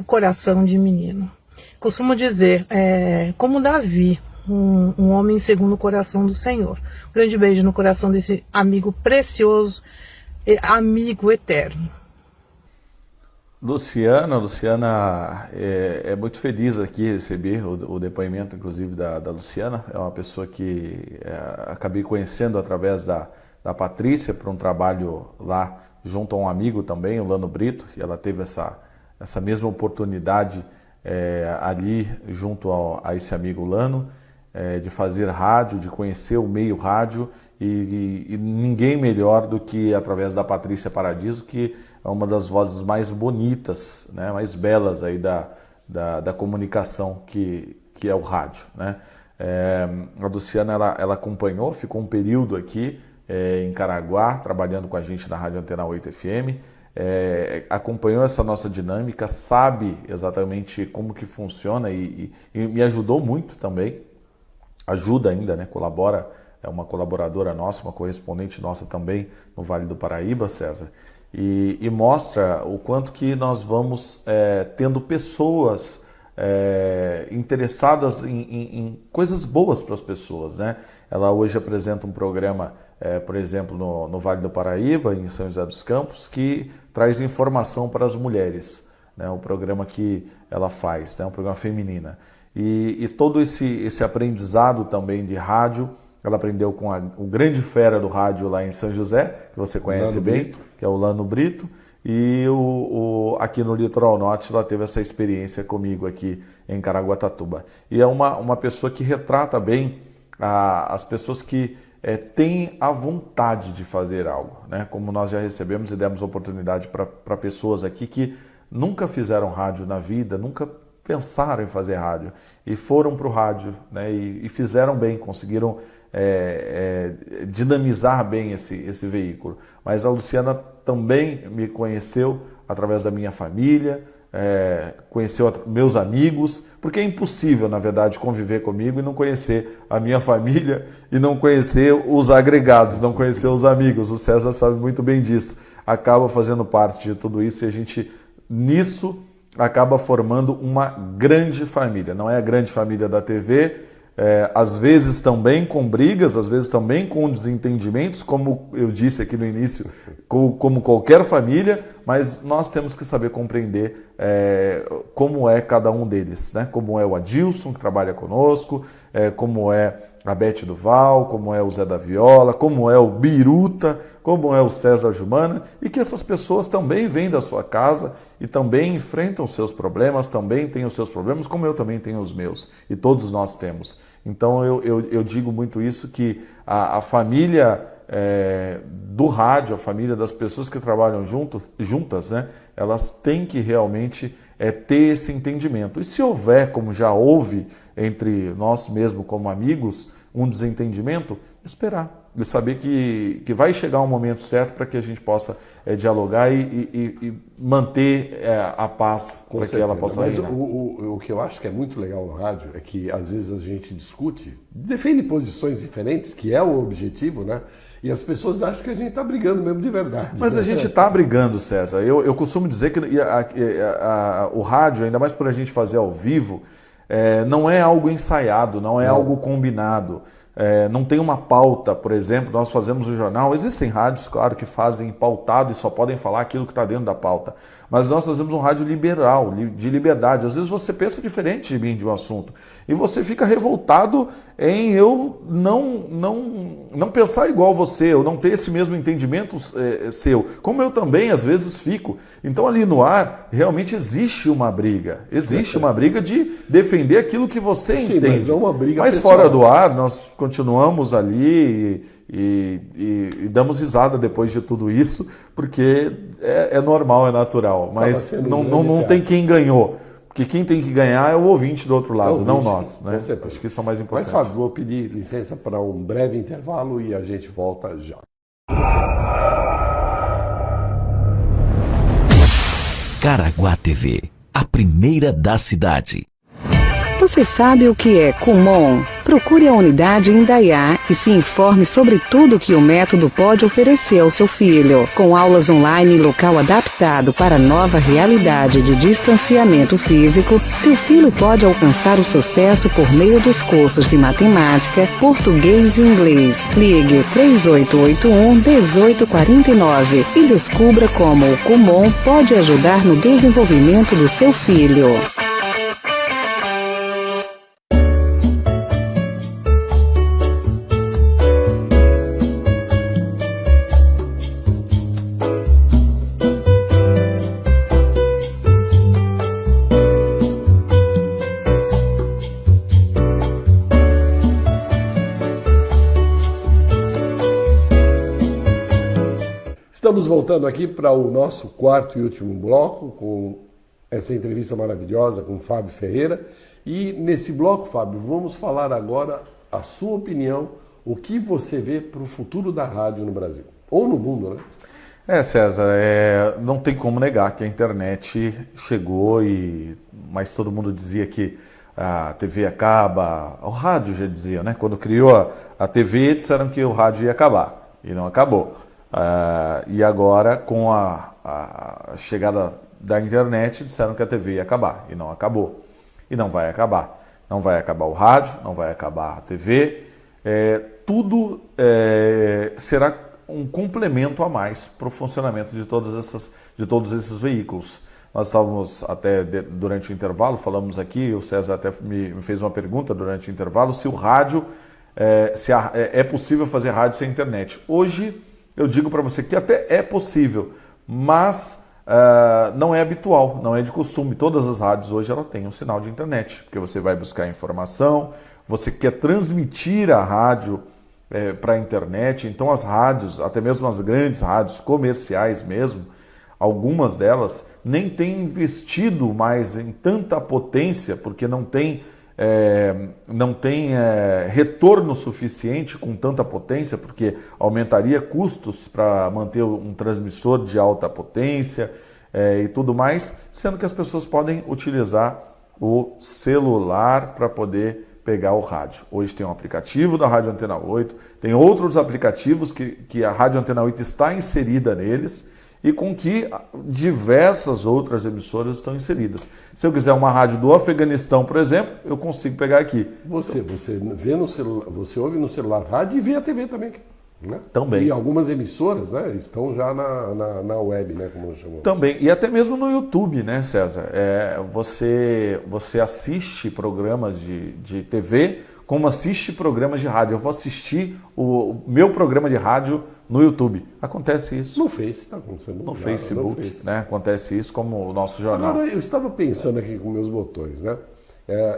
coração de menino. Costumo dizer, como Davi, um homem segundo o coração do Senhor. Um grande beijo no coração desse amigo precioso, amigo eterno. Luciana é muito feliz aqui receber o depoimento, inclusive, da Luciana. É uma pessoa que acabei conhecendo através da Patrícia para um trabalho lá junto a um amigo também, o Lano Brito, e ela teve essa mesma oportunidade ali junto a esse amigo Lano, de fazer rádio, de conhecer o meio rádio, e ninguém melhor do que através da Patrícia Paradiso, que é uma das vozes mais bonitas, né, mais belas aí da comunicação que é o rádio, né? A Luciana ela acompanhou, ficou um período aqui em Caraguá, trabalhando com a gente na Rádio Antena 8 FM, acompanhou essa nossa dinâmica, sabe exatamente como que funciona e me ajudou muito também, ajuda ainda, né? Colabora, é uma colaboradora nossa, uma correspondente nossa também no Vale do Paraíba, César, e mostra o quanto que nós vamos tendo pessoas interessadas em coisas boas para as pessoas, né? Ela hoje apresenta um programa, por exemplo, no Vale do Paraíba, em São José dos Campos, que traz informação para as mulheres, né? O programa que ela faz, né? Um programa feminina. E todo esse aprendizado também de rádio, ela aprendeu com o grande fera do rádio lá em São José, que você conhece bem, que é o Lano Brito. E aqui no Litoral Norte ela teve essa experiência comigo aqui em Caraguatatuba. E é uma pessoa que retrata bem as pessoas que têm a vontade de fazer algo, né? Como nós já recebemos e demos oportunidade para pessoas aqui que nunca fizeram rádio na vida, nunca pensaram em fazer rádio e foram para o rádio, né? E fizeram bem, conseguiram dinamizar bem esse veículo. Mas a Luciana também me conheceu através da minha família, conheceu meus amigos, porque é impossível, na verdade, conviver comigo e não conhecer a minha família e não conhecer os agregados, não conhecer os amigos. O César sabe muito bem disso. Acaba fazendo parte de tudo isso e a gente, nisso, acaba formando uma grande família. Não é a grande família da TV, às vezes também com brigas, às vezes também com desentendimentos, como eu disse aqui no início, como qualquer família, mas nós temos que saber compreender como é cada um deles, né? Como é o Adilson, que trabalha conosco, como é a Beth Duval, como é o Zé da Viola, como é o Biruta, como é o César Jumana, e que essas pessoas também vêm da sua casa e também enfrentam os seus problemas, também têm os seus problemas, como eu também tenho os meus, e todos nós temos. Então eu digo muito isso, que a família do rádio, a família das pessoas que trabalham juntas, né, elas têm que realmente ter esse entendimento. E se houver, como já houve entre nós mesmos como amigos, um desentendimento, esperar e saber que vai chegar um momento certo para que a gente possa dialogar e manter a paz para que ela possa reinar. Mas o que eu acho que é muito legal no rádio é que às vezes a gente discute, defende posições diferentes, que é o objetivo, né? E as pessoas acham que a gente está brigando mesmo de verdade. Mas a gente está brigando, César. Eu costumo dizer que o rádio, ainda mais por a gente fazer ao vivo, não é algo ensaiado, não é algo combinado. Não tem uma pauta, por exemplo, nós fazemos o jornal, existem rádios, claro, que fazem pautado e só podem falar aquilo que está dentro da pauta, mas nós fazemos um rádio liberal, de liberdade. Às vezes você pensa diferente de mim de um assunto e você fica revoltado em eu não pensar igual você, eu não ter esse mesmo entendimento seu, como eu também às vezes fico. Então ali no ar realmente existe uma briga de defender aquilo que você entende. Mas não uma briga mas pessoal. Fora do ar nós continuamos ali e damos risada depois de tudo isso, porque é normal, é natural, mas não tem quem ganhou, porque quem tem que ganhar é o ouvinte do outro lado, não nós, né? Acho que isso é o mais importante. Mas Fábio, vou pedir licença para um breve intervalo e a gente volta já. Caraguá TV, a primeira da cidade. Você sabe o que é Kumon? Procure a unidade em Indaiá e se informe sobre tudo que o método pode oferecer ao seu filho. Com aulas online em local adaptado para a nova realidade de distanciamento físico, seu filho pode alcançar o sucesso por meio dos cursos de matemática, português e inglês. Ligue 3881-1849 e descubra como o Kumon pode ajudar no desenvolvimento do seu filho. Estamos voltando aqui para o nosso quarto e último bloco com essa entrevista maravilhosa com o Fábio Ferreira. E nesse bloco, Fábio, vamos falar agora a sua opinião, o que você vê para o futuro da rádio no Brasil, ou no mundo, né? César, não tem como negar que a internet chegou, mas todo mundo dizia que a TV acaba, o rádio já dizia, né? Quando criou a TV, disseram que o rádio ia acabar, e não acabou. E agora, com a chegada da internet, disseram que a TV ia acabar, e não acabou. E não vai acabar. Não vai acabar o rádio, não vai acabar a TV. Tudo será um complemento a mais para o funcionamento de todos esses veículos. Nós estávamos até durante o intervalo, falamos aqui, o César até me fez uma pergunta durante o intervalo, se o rádio, é possível fazer rádio sem internet. Hoje eu digo para você que até é possível, mas não é habitual, não é de costume. Todas as rádios hoje ela têm um sinal de internet, porque você vai buscar informação, você quer transmitir a rádio para a internet, então as rádios, até mesmo as grandes rádios comerciais mesmo, algumas delas nem têm investido mais em tanta potência, porque não tem retorno suficiente com tanta potência, porque aumentaria custos para manter um transmissor de alta potência e tudo mais, sendo que as pessoas podem utilizar o celular para poder pegar o rádio. Hoje tem um aplicativo da Rádio Antena 8, tem outros aplicativos que a Rádio Antena 8 está inserida neles, e com que diversas outras emissoras estão inseridas. Se eu quiser uma rádio do Afeganistão, por exemplo, eu consigo pegar aqui. Você vê no celular, você ouve no celular rádio e vê a TV também, né? Também. E algumas emissoras, né, estão já na web, né, como chamamos. Também, e até mesmo no YouTube, né, César? Você assiste programas de TV como assiste programas de rádio. Eu vou assistir o meu programa de rádio no YouTube. Acontece isso. No Face, está acontecendo. No Facebook, né? Acontece isso como o nosso jornal. Agora, eu estava pensando aqui com meus botões, né?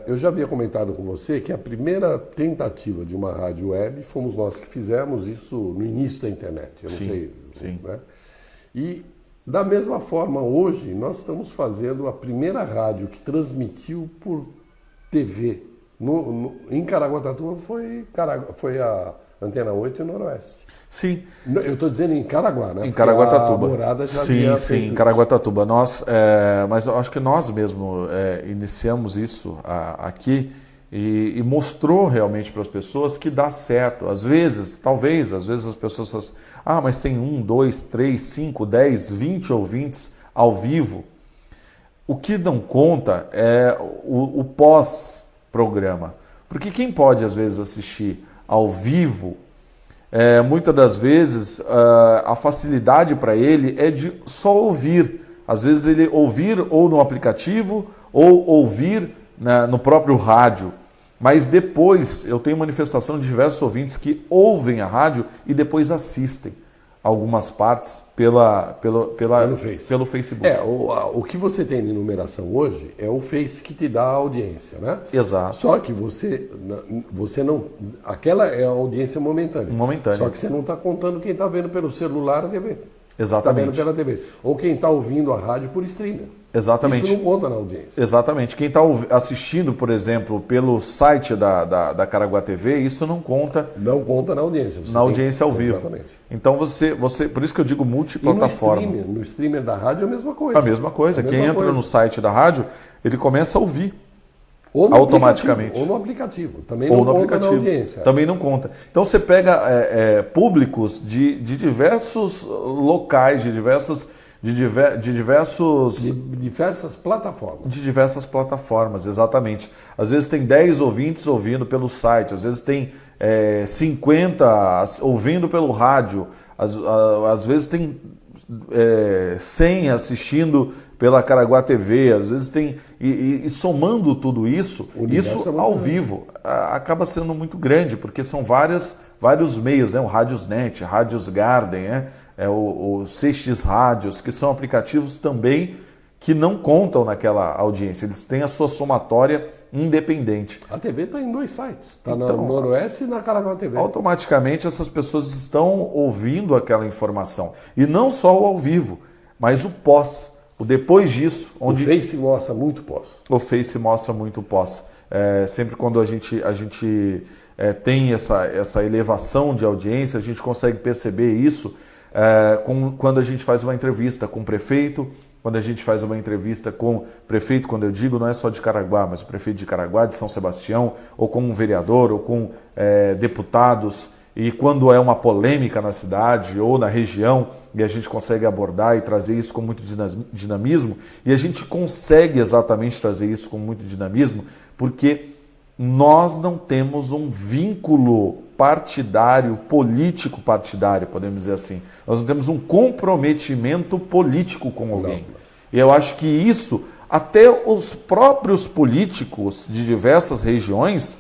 Eu já havia comentado com você que a primeira tentativa de uma rádio web fomos nós que fizemos isso no início da internet. Eu não sei. Sim. Né? E, da mesma forma, hoje, nós estamos fazendo a primeira rádio que transmitiu por TV. Em Caraguatatuba foi a Antena 8 e o Noroeste. Sim. Eu estou dizendo em Caraguá, né? Em Caraguatatuba. A morada já sim, em Caraguatatuba. Mas eu acho que nós mesmo iniciamos isso aqui e mostrou realmente para as pessoas que dá certo. Às vezes as pessoas falam, mas tem 1, 2, 3, 5, 10, 20 ouvintes ao vivo. O que não conta é o pós-programa. Porque quem pode, às vezes, assistir ao vivo, muitas das vezes a facilidade para ele é de só ouvir. Às vezes ele ouvir ou no aplicativo ou ouvir no próprio rádio. Mas depois eu tenho manifestação de diversos ouvintes que ouvem a rádio e depois assistem algumas partes pelo Facebook. O que você tem de numeração hoje é o Face que te dá a audiência, né? Exato. Só que você não... Aquela é a audiência momentânea. Só que você não está contando quem está vendo pelo celular a TV. Exatamente. Está vendo pela TV. Ou quem está ouvindo a rádio por streaming. Exatamente. Isso não conta na audiência. Exatamente. Quem está assistindo, por exemplo, pelo site da Caraguá TV, isso não conta. Não conta na audiência. Na audiência ao vivo. Exatamente. Então você, por isso que eu digo multiplataforma. E no streamer da rádio é a mesma coisa. A mesma coisa. Quem entra no site da rádio, ele começa a ouvir. Automaticamente. Ou no aplicativo. Também não conta na audiência. Também não conta. Então você pega públicos de diversos locais, de diversas plataformas. De diversas plataformas, exatamente. Às vezes tem 10 ouvintes ouvindo pelo site, às vezes tem 50 ouvindo pelo rádio, às vezes tem 100 assistindo pela Caraguá TV, às vezes tem... E somando tudo isso, ao vivo, acaba sendo muito grande, porque são vários meios, né? O Radiosnet, Rádios Garden, né? O CX Rádios, que são aplicativos também que não contam naquela audiência, eles têm a sua somatória independente. A TV está em 2 sites, está no Noroeste e na Caraguá TV. Automaticamente essas pessoas estão ouvindo aquela informação. E não só o ao vivo, mas o pós. O depois disso, onde o Face mostra muito pós. O Face mostra muito pós. Sempre quando a gente tem essa elevação de audiência, a gente consegue perceber isso quando a gente faz uma entrevista com o prefeito, quando a gente faz uma entrevista com o prefeito, quando eu digo não é só de Caraguá, mas o prefeito de Caraguá, de São Sebastião, ou com um vereador, ou com deputados, e quando é uma polêmica na cidade ou na região, e a gente consegue abordar e trazer isso com muito dinamismo, e a gente consegue exatamente trazer isso com muito dinamismo, porque nós não temos um vínculo partidário, político partidário, podemos dizer assim. Nós não temos um comprometimento político com alguém. Não. E eu acho que isso, até os próprios políticos de diversas regiões,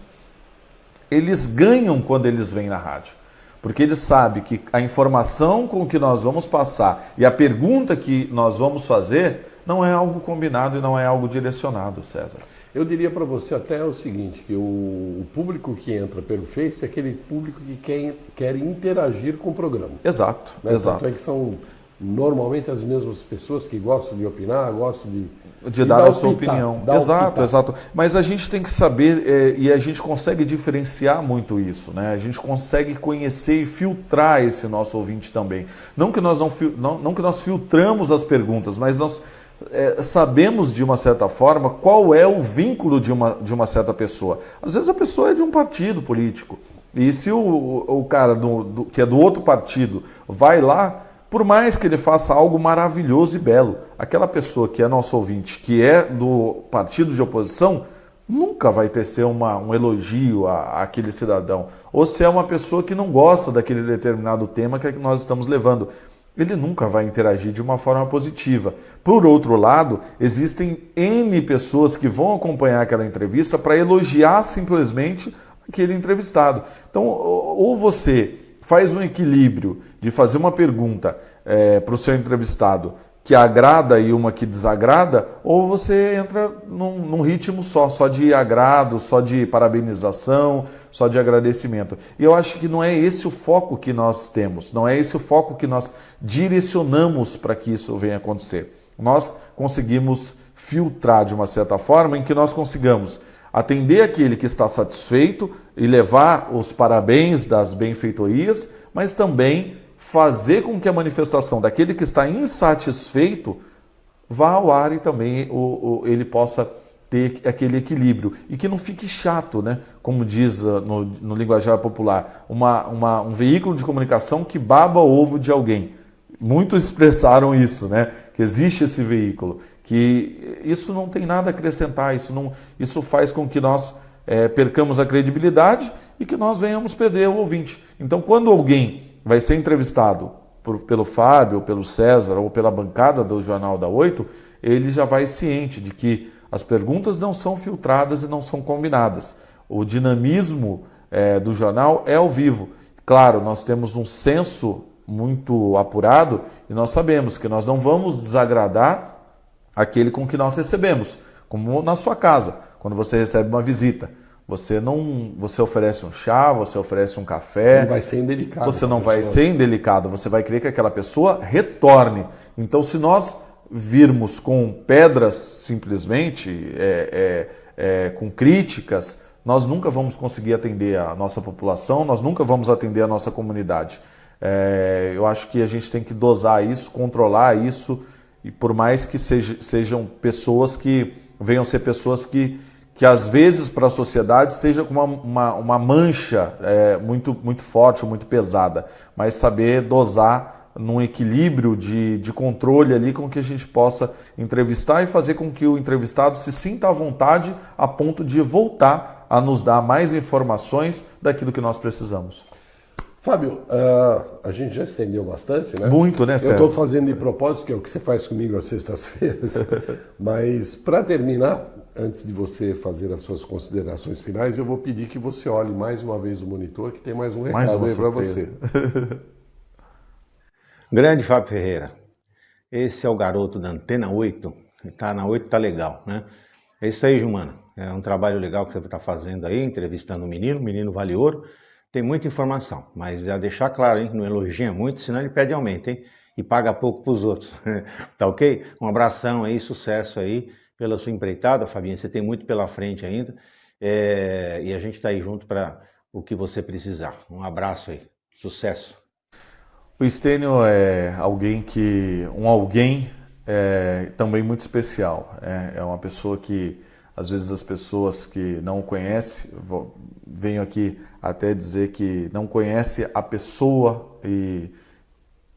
eles ganham quando eles vêm na rádio. Porque eles sabem que a informação com que nós vamos passar e a pergunta que nós vamos fazer não é algo combinado e não é algo direcionado, César. Eu diria para você até o seguinte, que o público que entra pelo Face é aquele público que quer interagir com o programa. Exato, né? exato. Tanto é que são normalmente as mesmas pessoas que gostam de opinar, gostam de dar a sua opinião. Exato, exato. Mas a gente tem que saber, e a gente consegue diferenciar muito isso, né? A gente consegue conhecer e filtrar esse nosso ouvinte também. Não que nós não que nós filtramos as perguntas, mas nós sabemos de uma certa forma qual é o vínculo de uma certa pessoa. Às vezes a pessoa é de um partido político, e se o cara que é do outro partido vai lá, por mais que ele faça algo maravilhoso e belo, aquela pessoa que é nosso ouvinte, que é do partido de oposição, nunca vai tecer um elogio àquele cidadão. Ou se é uma pessoa que não gosta daquele determinado tema que nós estamos levando, ele nunca vai interagir de uma forma positiva. Por outro lado, existem N pessoas que vão acompanhar aquela entrevista para elogiar simplesmente aquele entrevistado. Então, ou você faz um equilíbrio de fazer uma pergunta para o seu entrevistado que agrada e uma que desagrada, ou você entra num ritmo só de agrado, só de parabenização, só de agradecimento. E eu acho que não é esse o foco que nós temos, não é esse o foco que nós direcionamos para que isso venha acontecer. Nós conseguimos filtrar de uma certa forma em que nós consigamos atender aquele que está satisfeito e levar os parabéns das benfeitorias, mas também fazer com que a manifestação daquele que está insatisfeito vá ao ar e também ele possa ter aquele equilíbrio. E que não fique chato, né? Como diz no linguajar popular, um veículo de comunicação que baba o ovo de alguém. Muitos expressaram isso, né? Que existe esse veículo, que isso não tem nada a acrescentar, isso faz com que nós percamos a credibilidade e que nós venhamos perder o ouvinte. Então, quando alguém vai ser entrevistado pelo Fábio, pelo César ou pela bancada do Jornal da 8, ele já vai ciente de que as perguntas não são filtradas e não são combinadas. O dinamismo do jornal é ao vivo. Claro, nós temos um senso muito apurado e nós sabemos que nós não vamos desagradar aquele com que nós recebemos, como na sua casa, quando você recebe uma visita. Você oferece um chá, você oferece um café. Você não vai ser indelicado. Você não vai ser indelicado, você vai querer que aquela pessoa retorne. Então, se nós virmos com pedras simplesmente, com críticas, nós nunca vamos conseguir atender a nossa população, nós nunca vamos atender a nossa comunidade. Eu acho que a gente tem que dosar isso, controlar isso, e por mais que sejam pessoas que venham ser pessoas que às vezes para a sociedade esteja com uma mancha muito, muito forte, muito pesada, mas saber dosar num equilíbrio de controle ali com que a gente possa entrevistar e fazer com que o entrevistado se sinta à vontade a ponto de voltar a nos dar mais informações daquilo que nós precisamos. Fábio, a gente já estendeu bastante, né? Muito, né, César? Eu estou fazendo de propósito, que é o que você faz comigo às sextas-feiras, mas para terminar, antes de você fazer as suas considerações finais, eu vou pedir que você olhe mais uma vez o monitor, que tem mais um recado aí para você. Grande Fábio Ferreira, esse é o garoto da Antena 8, tá na 8 tá legal, né? É isso aí, Gilmana, é um trabalho legal que você está fazendo aí, entrevistando o menino vale ouro, tem muita informação, mas já deixar claro, hein, não elogia muito, senão ele pede aumento, hein? e paga pouco para os outros. Tá ok? Um abração aí, sucesso aí pela sua empreitada, Fabinho. Você tem muito pela frente ainda e a gente está aí junto para o que você precisar. Um abraço aí, sucesso. O Estênio é alguém também muito especial. É uma pessoa que, às vezes, as pessoas que não o conhecem, venho aqui até dizer que não conhece a pessoa e,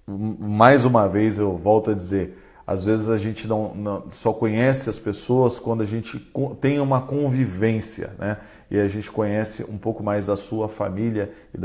mais uma vez, eu volto a dizer, às vezes a gente não só conhece as pessoas quando a gente tem uma convivência, né? E a gente conhece um pouco mais da sua família e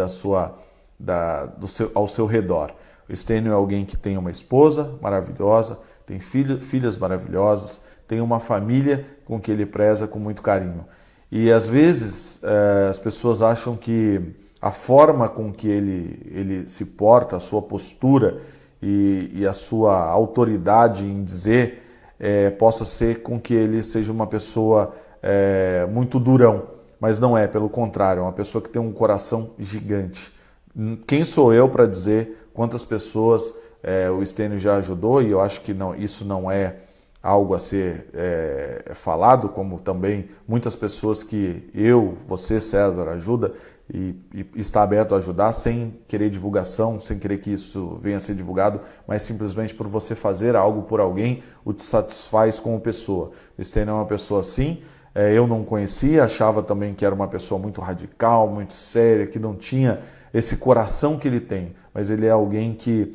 ao seu redor. O Estênio é alguém que tem uma esposa maravilhosa, tem filhas maravilhosas, tem uma família com que ele preza com muito carinho. E às vezes as pessoas acham que a forma com que ele se porta, a sua postura e a sua autoridade em dizer possa ser com que ele seja uma pessoa muito durão. Mas não é, pelo contrário, é uma pessoa que tem um coração gigante. Quem sou eu para dizer quantas pessoas o Estênio já ajudou? E eu acho que isso não é algo a ser falado, como também muitas pessoas que você, César, ajuda e está aberto a ajudar sem querer divulgação, sem querer que isso venha a ser divulgado, mas simplesmente por você fazer algo por alguém, o te satisfaz como pessoa. O Estênio é uma pessoa assim. Eu não conhecia, achava também que era uma pessoa muito radical, muito séria, que não tinha esse coração que ele tem, mas ele é alguém que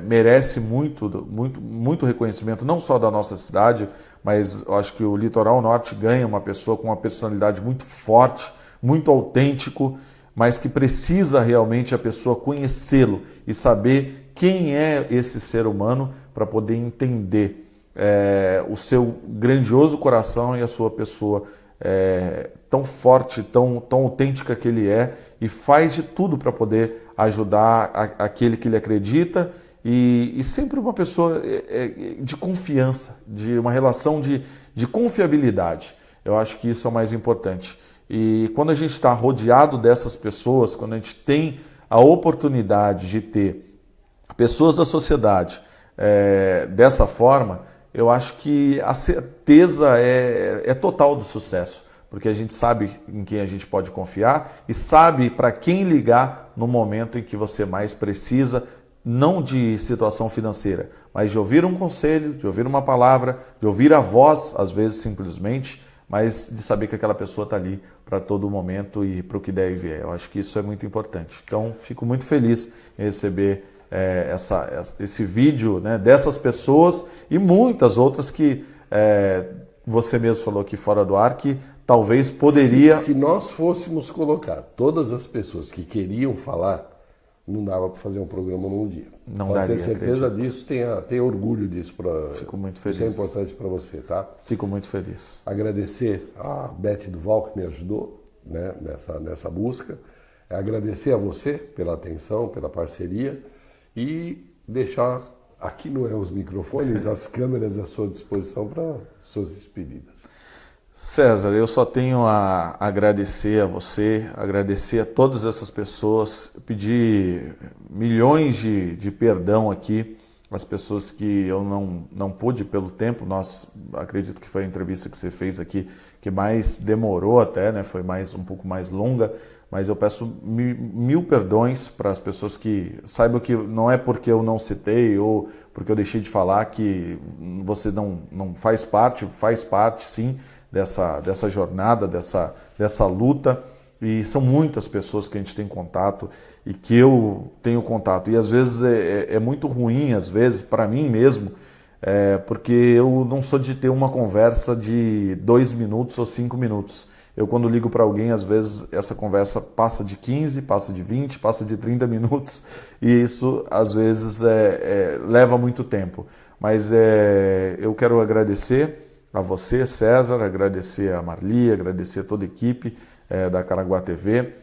merece muito reconhecimento, não só da nossa cidade, mas eu acho que o Litoral Norte ganha uma pessoa com uma personalidade muito forte, muito autêntico, mas que precisa realmente a pessoa conhecê-lo e saber quem é esse ser humano para poder entender o seu grandioso coração e a sua pessoa tão forte, tão autêntica que ele é, e faz de tudo para poder ajudar aquele que ele acredita, e sempre uma pessoa de confiança, de uma relação de confiabilidade. Eu acho que isso é o mais importante. E quando a gente está rodeado dessas pessoas, quando a gente tem a oportunidade de ter pessoas da sociedade dessa forma, eu acho que a certeza é total do sucesso, porque a gente sabe em quem a gente pode confiar e sabe para quem ligar no momento em que você mais precisa, não de situação financeira, mas de ouvir um conselho, de ouvir uma palavra, de ouvir a voz, às vezes simplesmente, mas de saber que aquela pessoa está ali para todo momento e para o que der e vier. Eu acho que isso é muito importante. Então, fico muito feliz em receber esse vídeo, né, dessas pessoas e muitas outras que você mesmo falou aqui fora do ar, que talvez poderia... Se nós fôssemos colocar todas as pessoas que queriam falar, não dava para fazer um programa num dia. Não pode daria, ter certeza acredito. disso, tenha orgulho disso. Fico muito feliz. Isso é importante para você, tá? Fico muito feliz. Agradecer a Beth Duval, que me ajudou, né, nessa busca. Agradecer a você pela atenção, pela parceria e deixar, aqui não é os microfones, as câmeras à sua disposição para suas despedidas. César, eu só tenho a agradecer a você, agradecer a todas essas pessoas, pedir milhões de perdão aqui às pessoas que eu não pude pelo tempo. Acredito que foi a entrevista que você fez aqui que mais demorou até, né? Foi um pouco mais longa, mas eu peço mil perdões para as pessoas que saibam que não é porque eu não citei ou porque eu deixei de falar que você não faz parte sim, dessa jornada, dessa luta, e são muitas pessoas que a gente tem contato e que eu tenho contato, e às vezes é muito ruim, às vezes, para mim mesmo, porque eu não sou de ter uma conversa de 2 minutos ou 5 minutos. Eu, quando ligo para alguém, às vezes essa conversa passa de 15, passa de 20, passa de 30 minutos, e isso às vezes leva muito tempo. Mas eu quero agradecer a você, César, agradecer a Marli, agradecer a toda a equipe da Caraguá TV,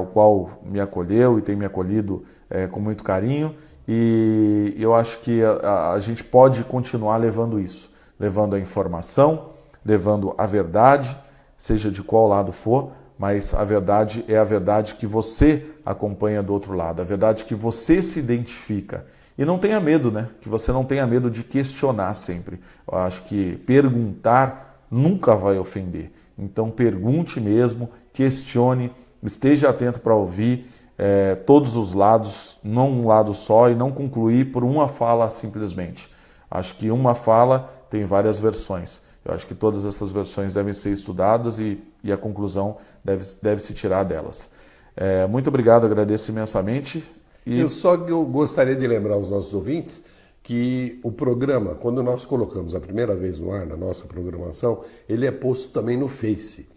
o qual me acolheu e tem me acolhido com muito carinho, e eu acho que a gente pode continuar levando isso, levando a informação, levando a verdade, seja de qual lado for, mas a verdade é a verdade que você acompanha do outro lado, a verdade que você se identifica. E não tenha medo, né? Que você não tenha medo de questionar sempre. Eu acho que perguntar nunca vai ofender. Então pergunte mesmo, questione, esteja atento para ouvir todos os lados, não um lado só, e não concluir por uma fala simplesmente. Acho que uma fala tem várias versões. Eu acho que todas essas versões devem ser estudadas e a conclusão deve se tirar delas. Muito obrigado, agradeço imensamente. Eu gostaria de lembrar aos nossos ouvintes que o programa, quando nós colocamos a primeira vez no ar, na nossa programação, ele é posto também no Face.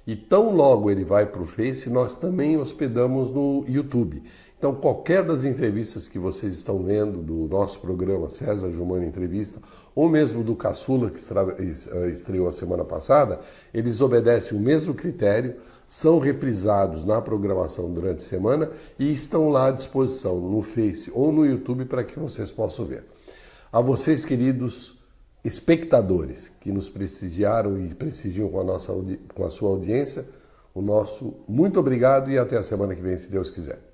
E tão logo ele vai para o Face, nós também hospedamos no YouTube. Então, qualquer das entrevistas que vocês estão vendo do nosso programa César Gilmani Entrevista, ou mesmo do Caçula, que estreou a semana passada, eles obedecem o mesmo critério, são reprisados na programação durante a semana e estão lá à disposição no Face ou no YouTube para que vocês possam ver. A vocês, queridos espectadores que nos prestigiaram e prestigiam com a sua audiência, o nosso muito obrigado e até a semana que vem, se Deus quiser.